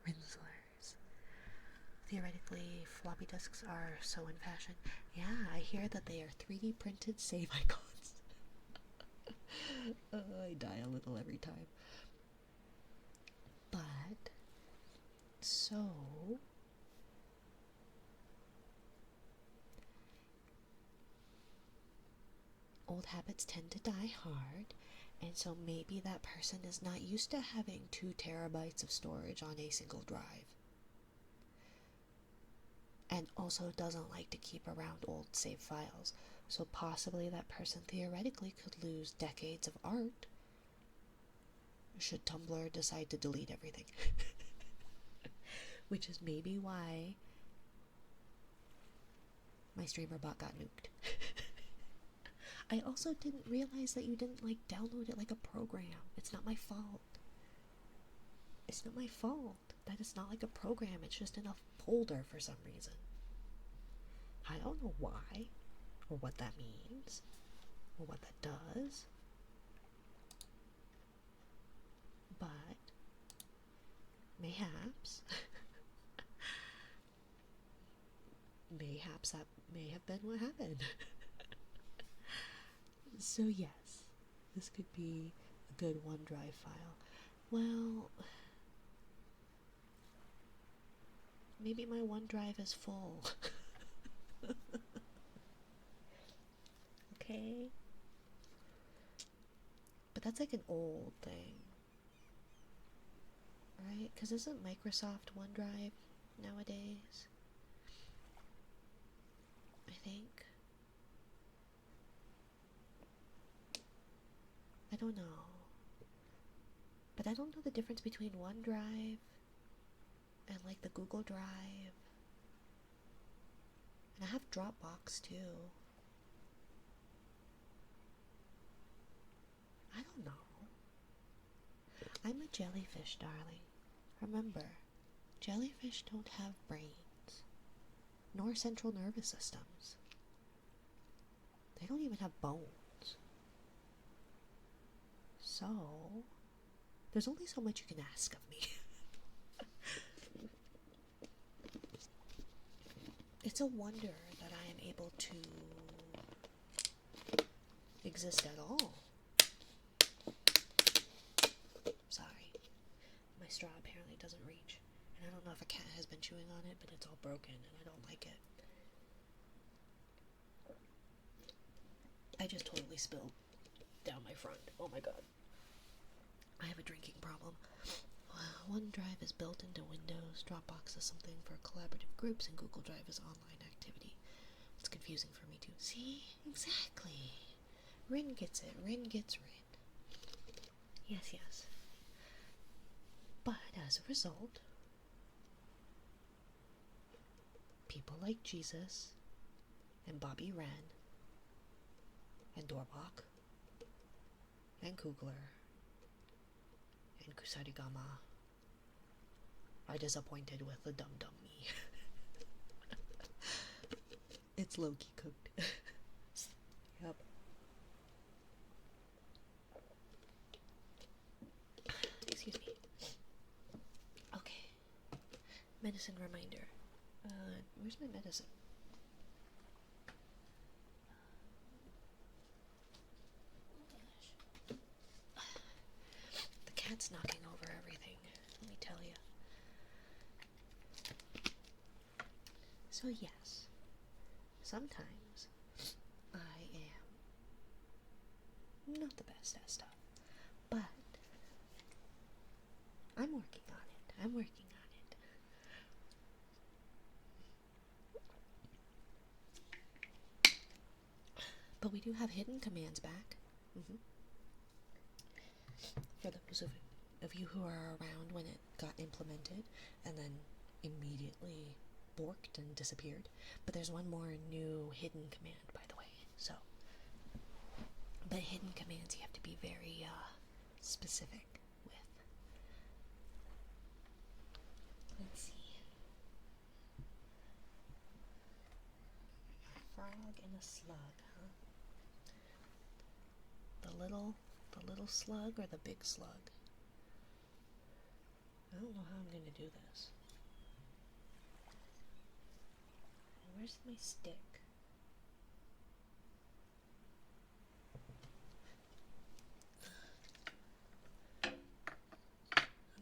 Rinslers. Theoretically, floppy disks are so in fashion. Yeah, I hear that they are 3D printed save icons. I die a little every time. But, so... old habits tend to die hard, and so maybe that person is not used to having 2 terabytes of storage on a single drive. And also doesn't like to keep around old save files. So possibly that person theoretically could lose decades of art should Tumblr decide to delete everything. Which is maybe why my streamer bot got nuked. I also didn't realize that you didn't download it like a program. It's not my fault. It's not my fault that it's not like a program. It's just in a folder for some reason. I don't know why, or what that means, or what that does. But mayhaps that may have been what happened. So yes, this could be a good OneDrive file. Well, maybe my OneDrive is full. Okay? But that's like an old thing, right? Because isn't Microsoft OneDrive nowadays? I think. I don't know. But I don't know the difference between OneDrive and like the Google Drive. And I have Dropbox too. I don't know. I'm a jellyfish, darling. Remember, jellyfish don't have brains, nor central nervous systems. They don't even have bones. So, there's only so much you can ask of me. It's a wonder that I am able to exist at all. Sorry. My straw apparently doesn't reach. And I don't know if a cat has been chewing on it, but it's all broken and I don't like it. I just totally spilled down my front. Oh my god. I have a drinking problem. OneDrive is built into Windows, Dropbox is something for collaborative groups, and Google Drive is online activity. It's confusing for me too. See? Exactly. Rin gets it. Rin gets Rin. Yes, yes. But as a result, people like Jesus and Bobby Wren and Dorbach and Kugler and Kusarigama are disappointed with the dum-dum me. It's low-key cooked. Yep. Excuse me. Okay. Medicine reminder. Where's my medicine? Oh gosh. The cat's knocking over everything. Let me tell you. So yes, sometimes I am not the best at stuff, but I'm working on it. I'm working on it. But we do have hidden commands back. For those of you who are around when it got implemented and then immediately borked and disappeared. But there's one more new hidden command, by the way. So, but hidden commands you have to be very specific with. Let's see. Frog and a slug, huh? The little slug or the big slug? I don't know how I'm gonna do this. Where's my stick?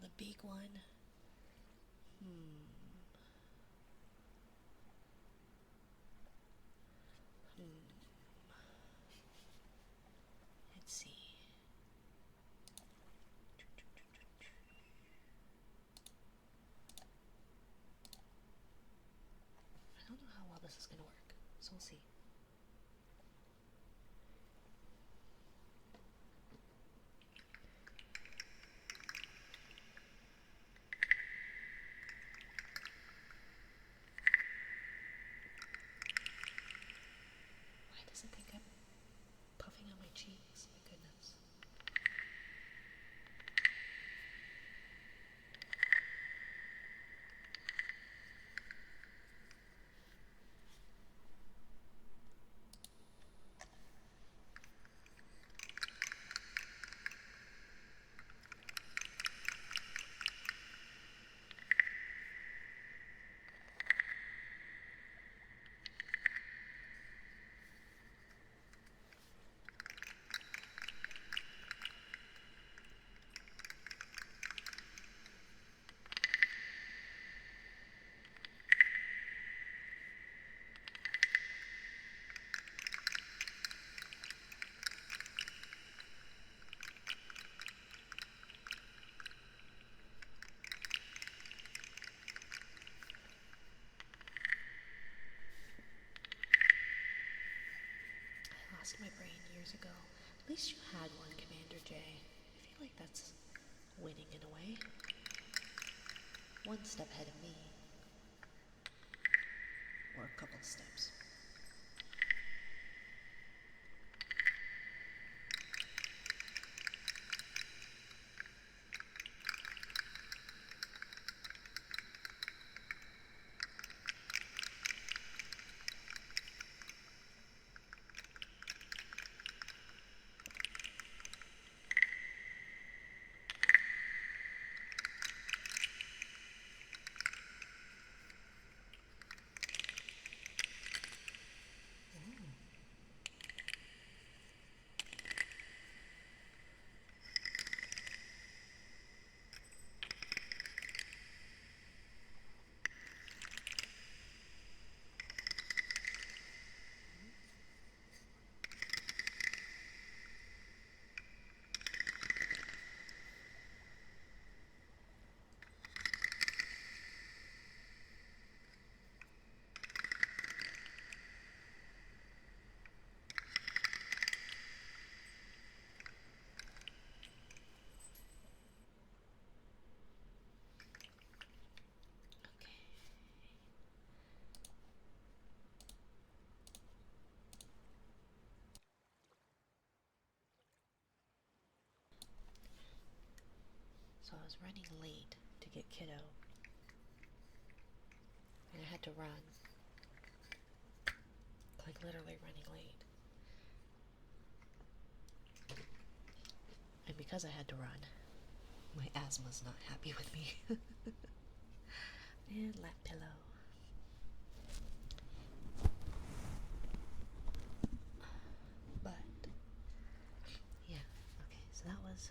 The big one. Let's see. I don't know how well this is gonna work, so we'll see. Why does it think I'm puffing on my cheeks? My goodness. years ago. At least you had one, Commander J. I feel like that's winning in a way. One step ahead of me. Or a couple steps. So I was running late to get Kiddo, and I had to run, like literally running late. And because I had to run, my asthma's not happy with me. And lap pillow. But yeah, okay, so that was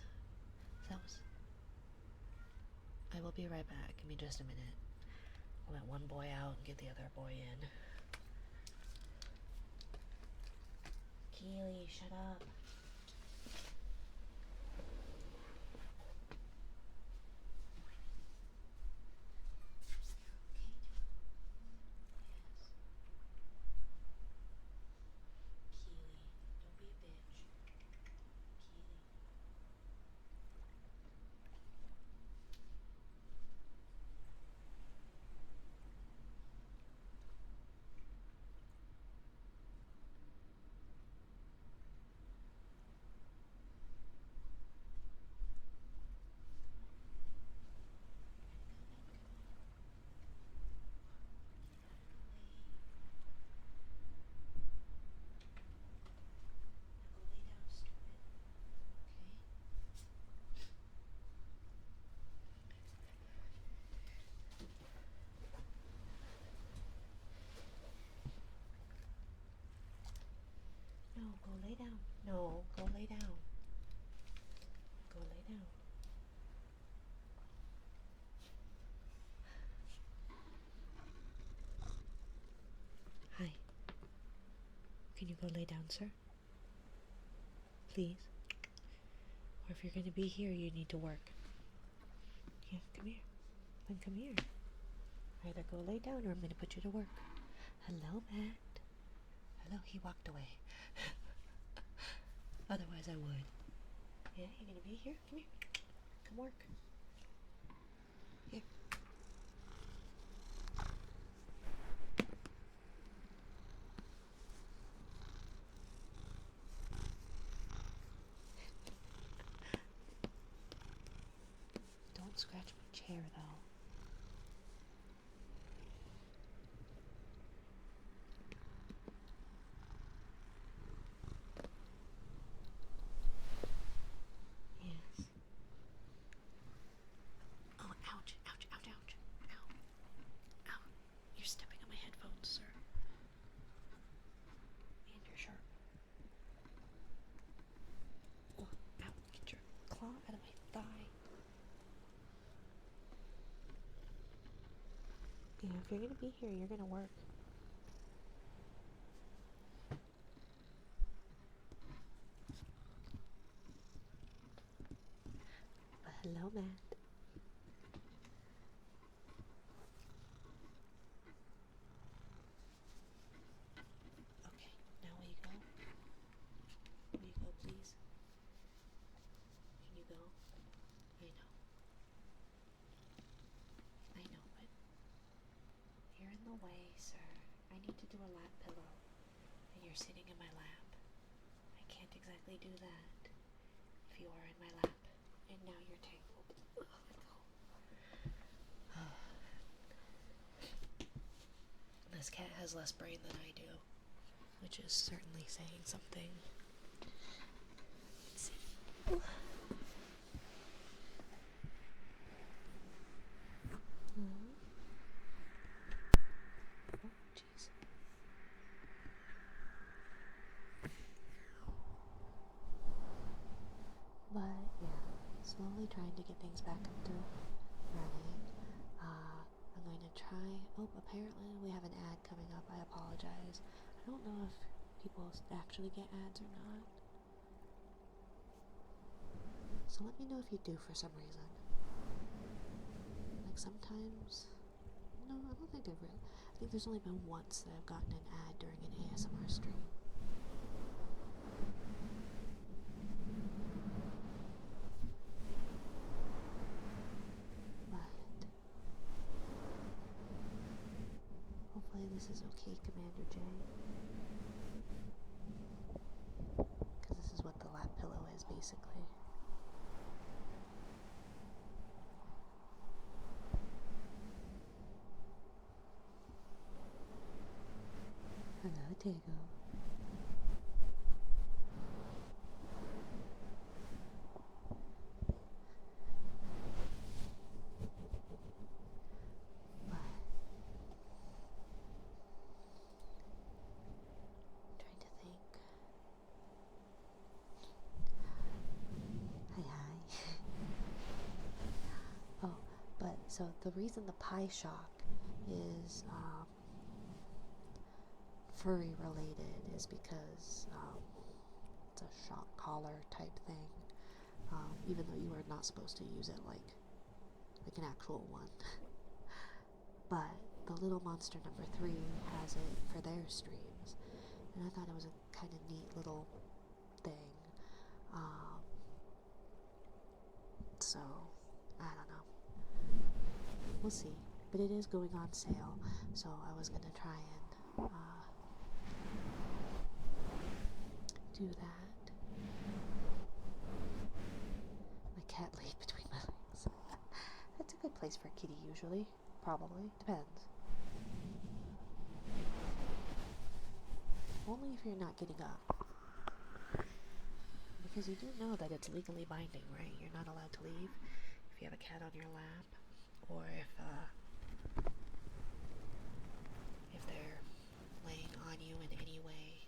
I will be right back. Give me just a minute. I'll let one boy out and get the other boy in. Keely, shut up. No, go lay down. No, go lay down. Go lay down. Hi. Can you go lay down, sir? Please. Or if you're going to be here, you need to work. Yeah, come here. Then come here. Either go lay down or I'm going to put you to work. Hello, Matt. Hello, he walked away. Otherwise I would. Yeah, you're going to be here? Come here. Come work. Here. Don't scratch my chair, though. Yes. Oh, ouch, ouch, ouch, ouch. Ow. Ow. You're stepping on my headphones, sir. And your shirt. Oh, ow. Get your claw out of my thigh. Yeah, if you're going to be here, you're going to work. Hello, Matt. Okay, now will you go? Will you need to do a lap pillow, and you're sitting in my lap. I can't exactly do that if you are in my lap, and now you're tangled. This cat has less brain than I do, which is certainly saying something. Let's see. Oh, jeez. But yeah, slowly trying to get things back up to running. I'm going to try. Oh, apparently we have an ad coming up. I apologize. I don't know if people actually get ads or not. So let me know if you do for some reason. Like sometimes. No, I don't think I've really. I think there's only been once that I've gotten an ad during an ASMR stream. Hopefully this is okay, Commander J. Because this is what the lap pillow is, basically. Hello, Tego. So the reason the pie shock is furry related is because it's a shock collar type thing, even though you are not supposed to use it like an actual one. But the Little Monster number 3 has it for their streams, and I thought it was a kind of neat little thing. So I don't know. We'll see. But it is going on sale, so I was gonna try and do that. My cat laid between my legs. That's a good place for a kitty usually. Probably. Depends. Only if you're not getting up. Because you do know that it's legally binding, right? You're not allowed to leave if you have a cat on your lap. Or if they're laying on you in any way,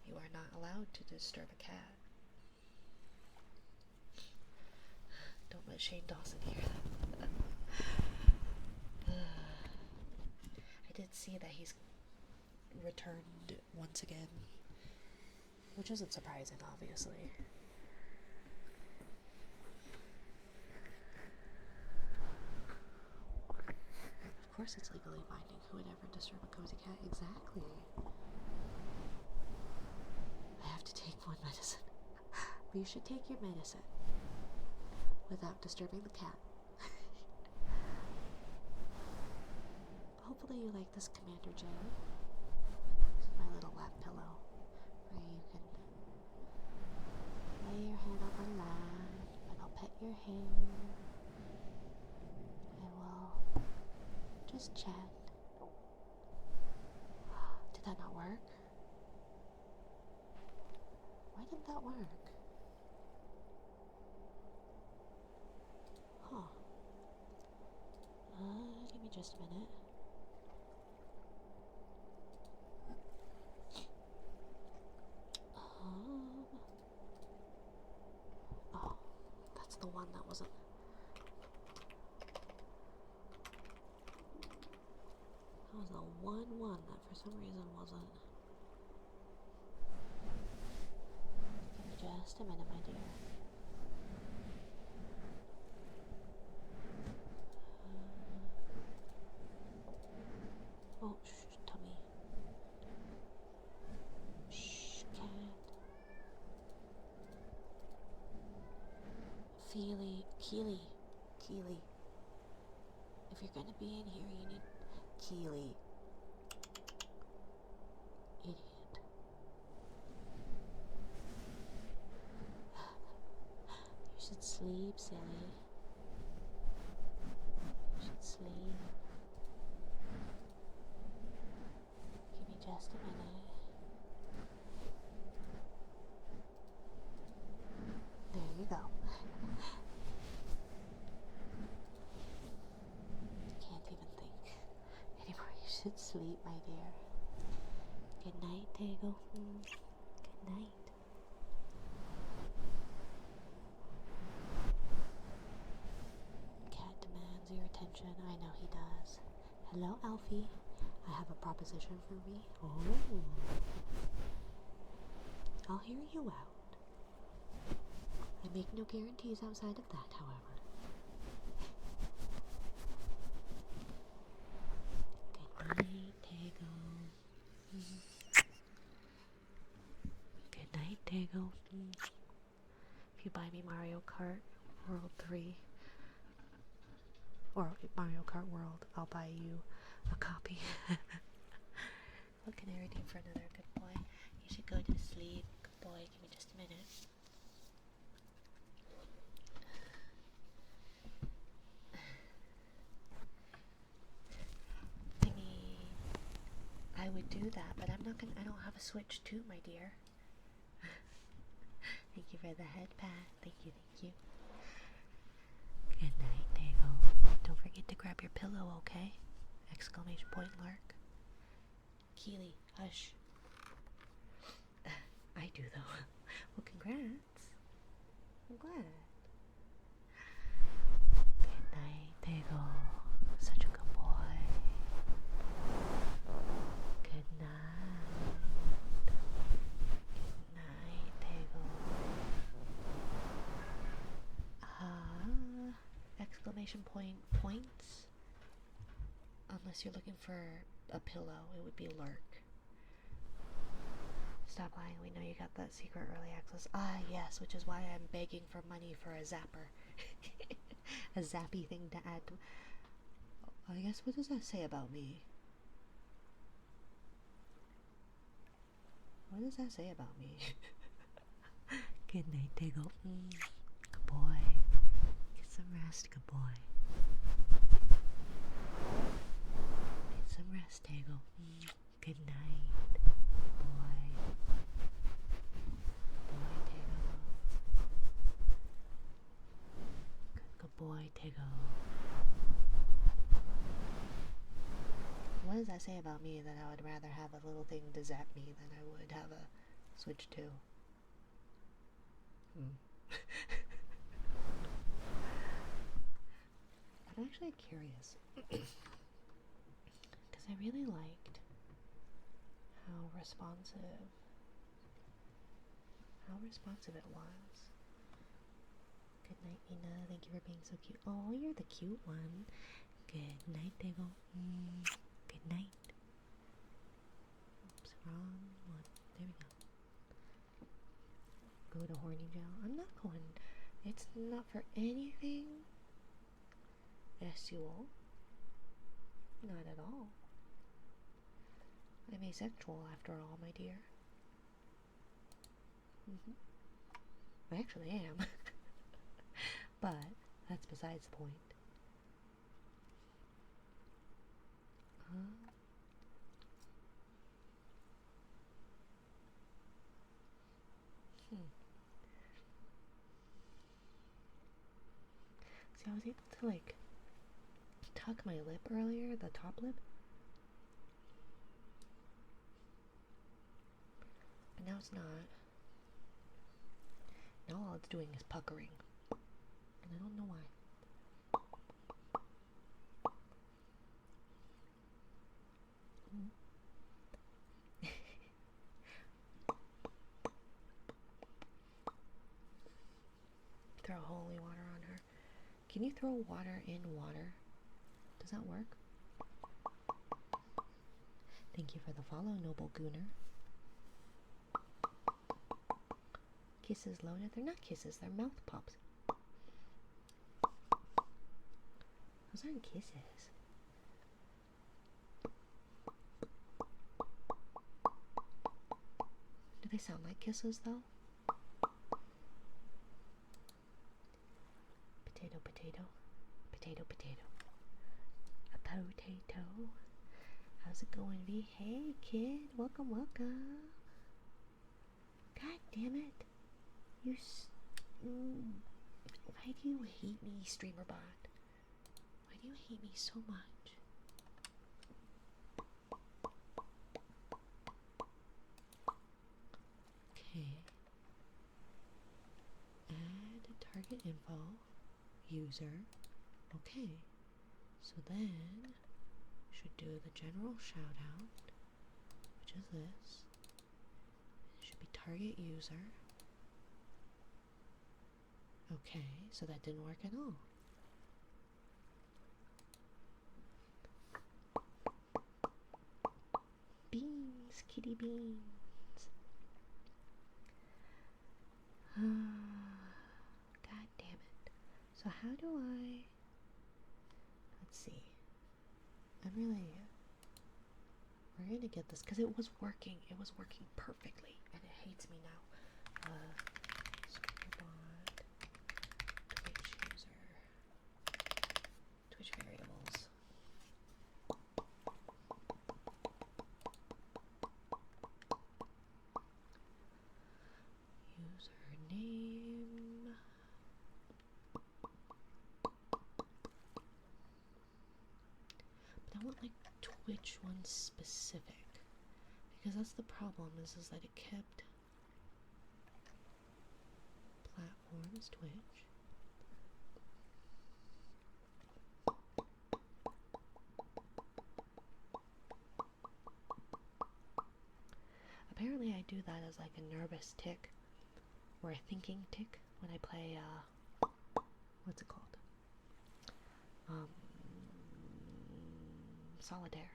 you are not allowed to disturb a cat. Don't let Shane Dawson hear that. I did see that he's returned once again, which isn't surprising, obviously. Of course it's legally binding. Who would ever disturb a cozy cat? Exactly. I have to take one medicine. But you should take your medicine without disturbing the cat. Hopefully you like this, Commander J. This is my little lap pillow where you can lay your head on my lap and I'll pet your hair. Just chat. Did that not work? Why didn't that work? Huh. Give me just a minute. Oh, that's the one that wasn't. That was the one that for some reason wasn't. Give me just a minute, my dear. Oh, shh, tummy. Shh, cat. Keely. If you're gonna be in here, you need Keely. should sleep, silly. You should sleep. Give me just a minute. There you go. Can't even think anymore. You should sleep, my dear. Good night, Tego. Good night. Cat demands your attention. I know he does. Hello, Alfie. I have a proposition for me. Oh. I'll hear you out. I make no guarantees outside of that, however. Good night, Tego. Good night, Tego. If you buy me Mario Kart World 3, or Mario Kart World, I'll buy you a copy. What can I redeem for another good boy? You should go to sleep. Good boy, give me just a minute. I mean, I would do that, but I don't have a Switch 2, my dear. Thank you for the head pat. Thank you. Good night, Dago. Don't forget to grab your pillow, okay? Exclamation point Lark. Keely, hush. I do though. Well, congrats. I'm glad. Good night, Dago. Such a good boy. Good night. Good night, Dago. Exclamation point points. Unless you're looking for a pillow, it would be Lurk. Stop lying, we know you got that secret early access. Ah, yes, which is why I'm begging for money for a zapper. A zappy thing to add to... I guess, what does that say about me? What does that say about me? Good night, Diggle. Good boy. Get some rest, good boy. Get some rest, Diggle. Good night, boy. Boy, Diggle. Good boy, Diggle. What does that say about me that I would rather have a little thing to zap me than I would have a Switch 2? I'm actually curious because I really liked how responsive it was. Good night, Nina. Thank you for being so cute. Oh, you're the cute one. Good night, Diggle. Good night. Oops, wrong one. There we go. Go to horny jail. I'm not going. It's not for anything sexual. Not at all. I'm asexual after all, my dear. I actually am. But that's besides the point. See, I was able to like tuck my lip earlier, the top lip. But now it's not. Now all it's doing is puckering. And I don't know why. Throw holy water on her. Can you throw water in water? Does that work? Thank you for the follow, noble gooner. Kisses loaded? They're not kisses, they're mouth pops. Those aren't kisses. Do they sound like kisses though? potato, potato. A potato. How's it going, V? Hey, kid. Welcome, welcome. God damn it. Why do you hate me, streamer bot? Why do you hate me so much? Okay. Add target info. User. Okay. So then, should do the general shout out, which is this. It should be target user. Okay, so that didn't work at all. Beans, kitty beans. God damn it. So how do I... Let's see. We're gonna get this, because it was working. It was working perfectly, and it hates me now. Screenbot, Twitch user, Twitch variables. Username. But I want like Twitch one specific, because that's the problem is that it kept platforms Twitch. Apparently I do that as like a nervous tick or a thinking tick when I play what's it called? Solitaire.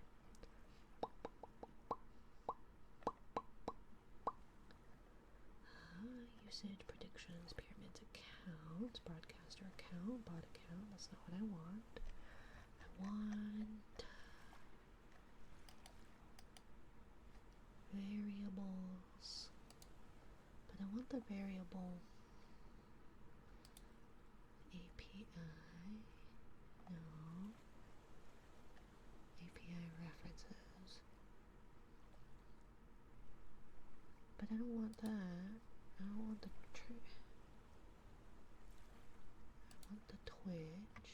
Usage, predictions, pyramids, accounts, broadcaster account, bot account. That's not what I want. I want variables, but I want the variable API. No. API references. But I don't want that. I don't want the I want the Twitch.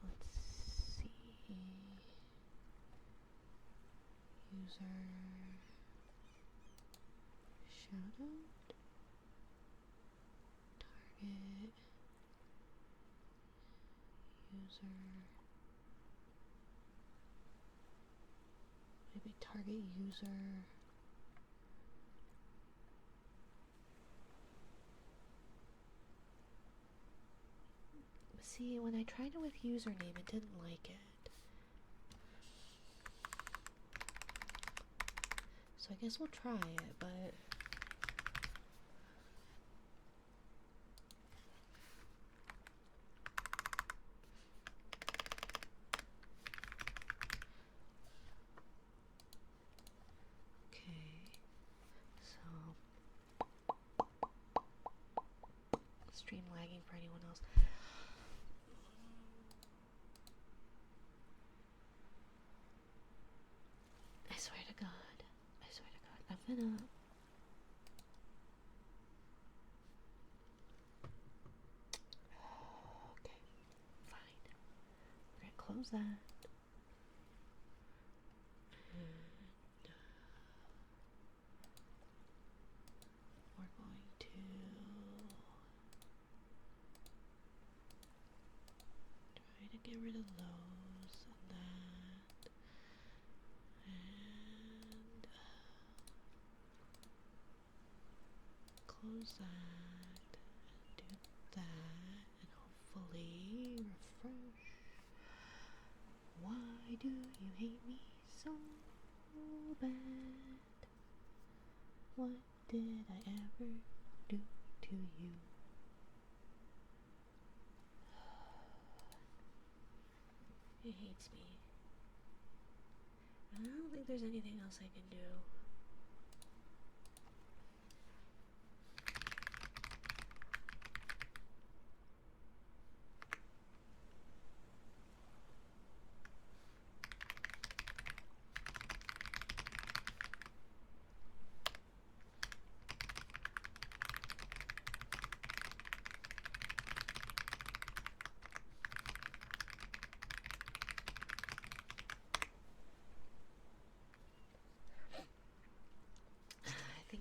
Let's see. User shoutout. Target. User. Maybe target user. See, when I tried it with username, it didn't like it. So I guess we'll try it, but... Okay. So... Stream lagging for anyone else. I swear to God. I swear to God. I'm gonna... Okay. Fine. We're gonna close that. And... we're going to... try to get rid of those and that. And... close that, and do that, and hopefully refresh. Why do you hate me so bad? What did I ever do to you? It hates me. I don't think there's anything else I can do.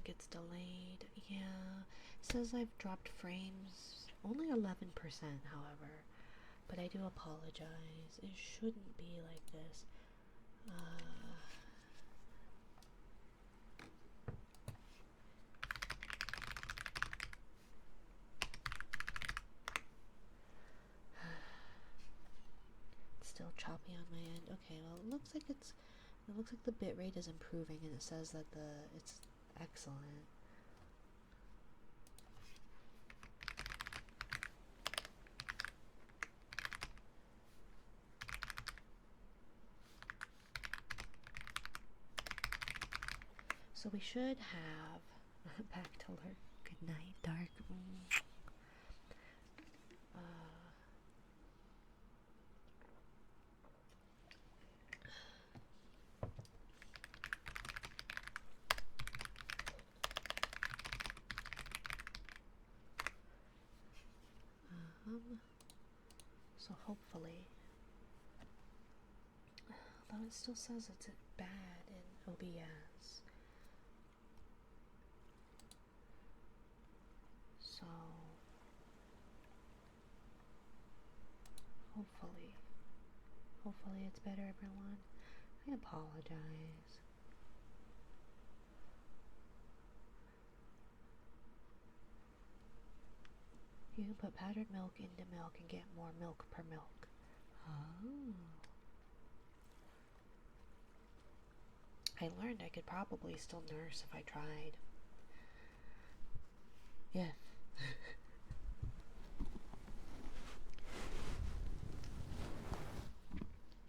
think it's delayed. Yeah, it says I've dropped frames. Only 11%, however. But I do apologize. It shouldn't be like this. It's still choppy on my end. Okay, well it looks like the bit rate is improving, and it says that it's excellent. So we should have back to lurk. Good night, dark. So hopefully, although it still says it's bad in OBS. So hopefully it's better, everyone. I apologize. You can put powdered milk into milk and get more milk per milk. Oh. I learned I could probably still nurse if I tried. Yeah.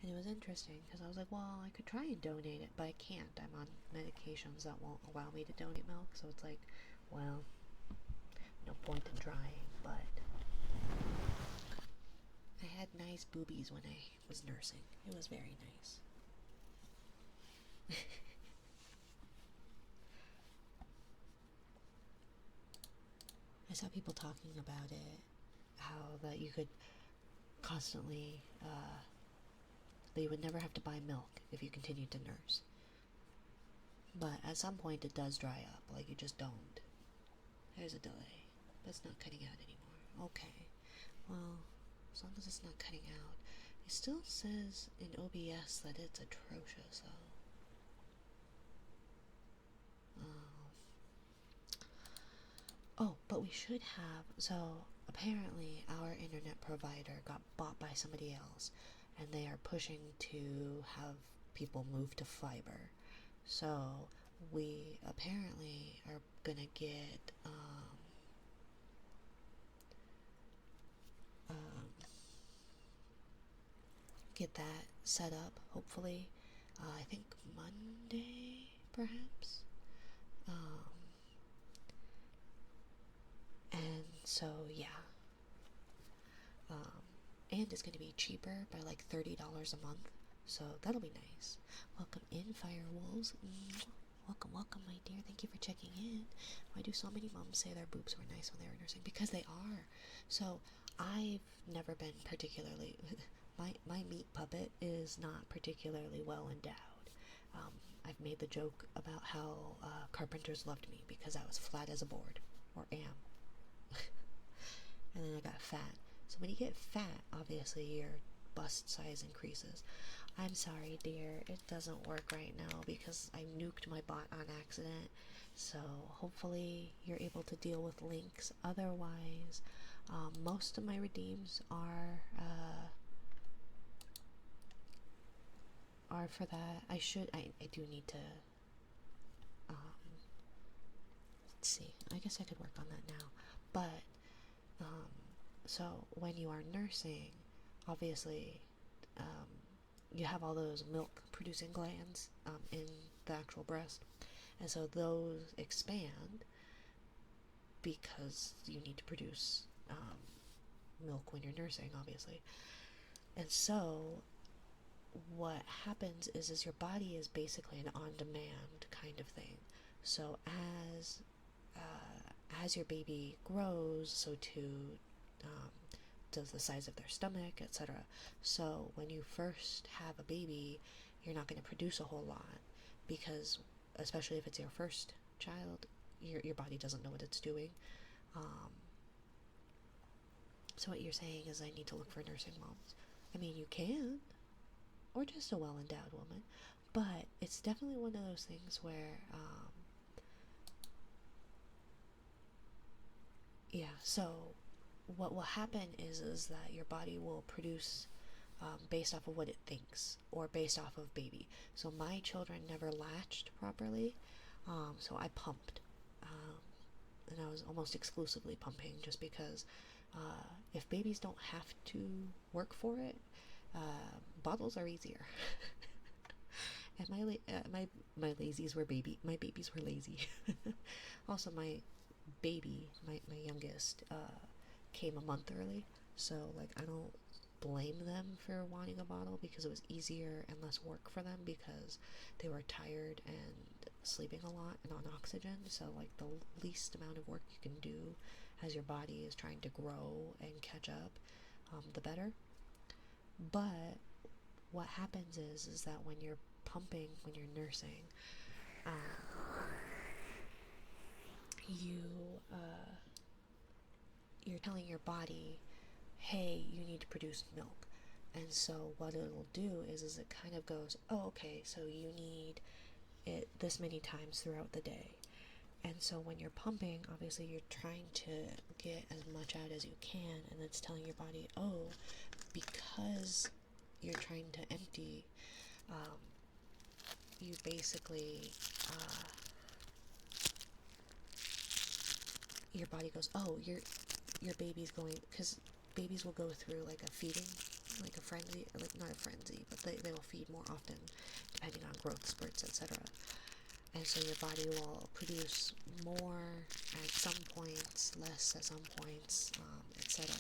And it was interesting because I was like, well, I could try and donate it, but I can't. I'm on medications that won't allow me to donate milk, so it's like, well, no point in trying, but I had nice boobies when I was nursing. It was very nice. I saw people talking about it, how that you could constantly, that you would never have to buy milk if you continued to nurse. But at some point it does dry up, like you just don't. There's a delay, but it's not cutting out anymore. Okay, well, as long as it's not cutting out. It still says in OBS that it's atrocious, though. Oh, but we should have, so apparently our internet provider got bought by somebody else, and they are pushing to have people move to fiber. So we apparently are gonna get that set up, hopefully. I think Monday, perhaps. And so, yeah. And it's going to be cheaper by like $30 a month, so that'll be nice. Welcome in, Firewolves. Welcome, welcome, my dear. Thank you for checking in. Why do so many moms say their boobs were nice when they were nursing? Because they are. So I've never been particularly my meat puppet is not particularly well endowed. I've made the joke about how carpenters loved me because I was flat as a board, or am. And then I got fat. So when you get fat, obviously your bust size increases. I'm sorry, dear, it doesn't work right now because I nuked my bot on accident. So hopefully you're able to deal with links. Otherwise, most of my redeems are for that. I do need to, let's see, I guess I could work on that now. But, so when you are nursing, obviously, you have all those milk producing glands in the actual breast, and so those expand because you need to produce milk when you're nursing, obviously. And so what happens is your body is basically an on-demand kind of thing. So as your baby grows, so too does the size of their stomach, etc. So when you first have a baby, you're not going to produce a whole lot because, especially if it's your first child, your body doesn't know what it's doing. Um, so what you're saying is I need to look for nursing moms. I mean, you can, or just a well-endowed woman, but it's definitely one of those things where, yeah. So what will happen is that your body will produce based off of what it thinks or based off of baby. So my children never latched properly, so I pumped, and I was almost exclusively pumping just because if babies don't have to work for it, bottles are easier. And my lazies were my babies were lazy. Also, my youngest, came a month early, so like I don't blame them for wanting a bottle because it was easier and less work for them because they were tired and sleeping a lot and on oxygen. So like the least amount of work you can do as your body is trying to grow and catch up, the better. But what happens is that when you're pumping, when you're nursing, you you're telling your body, hey, you need to produce milk. And so what it'll do is it kind of goes, oh, okay, so you need it this many times throughout the day. And so when you're pumping, obviously you're trying to get as much out as you can, and it's telling your body, oh, because you're trying to empty, you basically, your body goes, oh, your baby's going, because babies will go through like a feeding, like a frenzy, like not a frenzy, but they will feed more often depending on growth spurts, etc. And so your body will produce more at some points, less at some points, etc.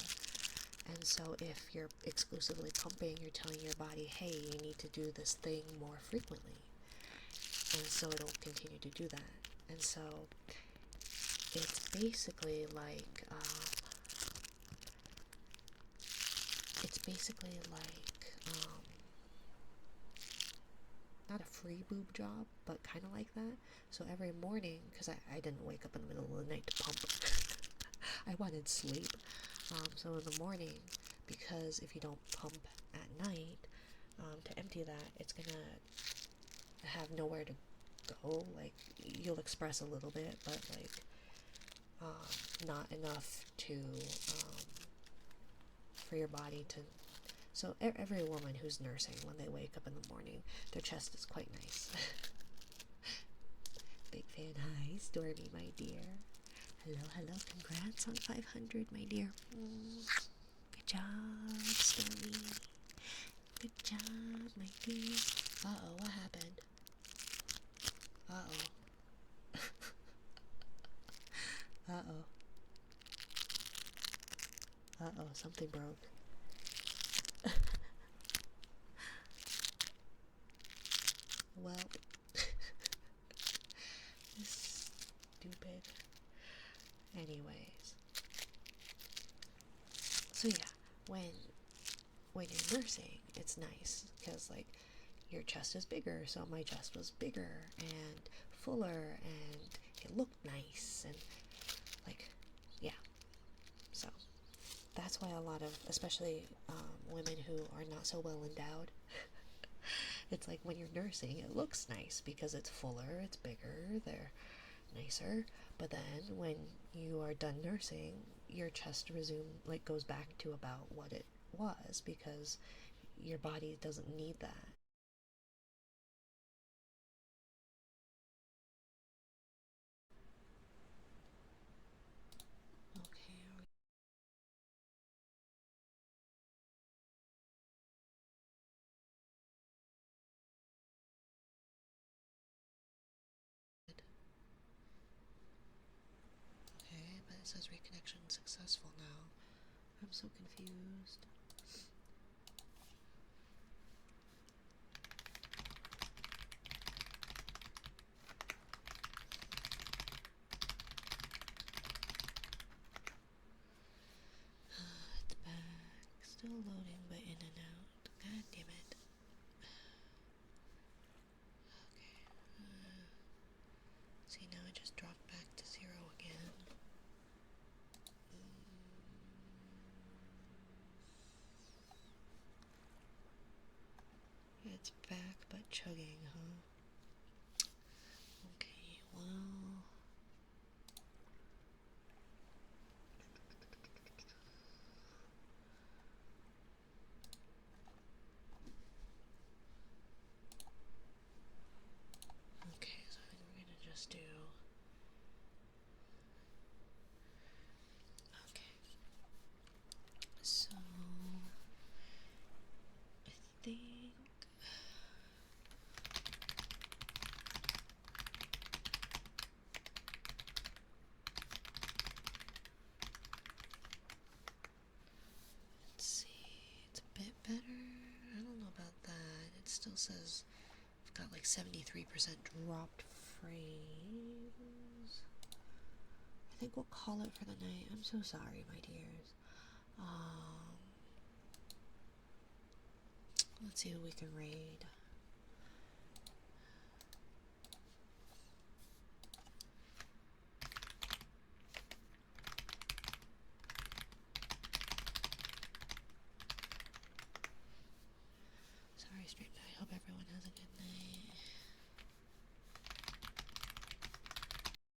And so if you're exclusively pumping, you're telling your body, hey, you need to do this thing more frequently. And so it'll continue to do that. And so it's basically like, not a free boob job, but kind of like that. So every morning, because I didn't wake up in the middle of the night to pump, I wanted sleep. So in the morning, because if you don't pump at night, to empty that, it's gonna have nowhere to go. Like, you'll express a little bit, but like, not enough to, for your body to. So every woman who's nursing, when they wake up in the morning, their chest is quite nice. Big fan. Hi, Stormy, my dear. Hello, hello. Congrats on 500, my dear. Good job, Stormy. Good job, my dear. Uh-oh, what happened? Uh-oh. Uh-oh. Uh-oh, something broke. Well, stupid. Anyways. So yeah, when you're nursing, it's nice because like your chest is bigger. So my chest was bigger and fuller, and it looked nice, and like, yeah. So that's why a lot of, especially women who are not so well endowed, it's like when you're nursing, it looks nice because it's fuller, it's bigger, they're nicer. But then when you are done nursing, your chest goes back to about what it was because your body doesn't need that. Okay. Okay, but it says reconnection successful now. I'm so confused. It's back. Still loading, but in and out. God damn it. Okay. See, now it just dropped back to 0. It's back but chugging, huh? Okay, well... Okay, so I think we're gonna just do... Okay. So... I think... Let's see, it's a bit better. I don't know about that. It still says I've got like 73% dropped frames. I think we'll call it for the night. I'm so sorry, my dears. Let's see who we can raid. Sorry, stream. I hope everyone has a good night.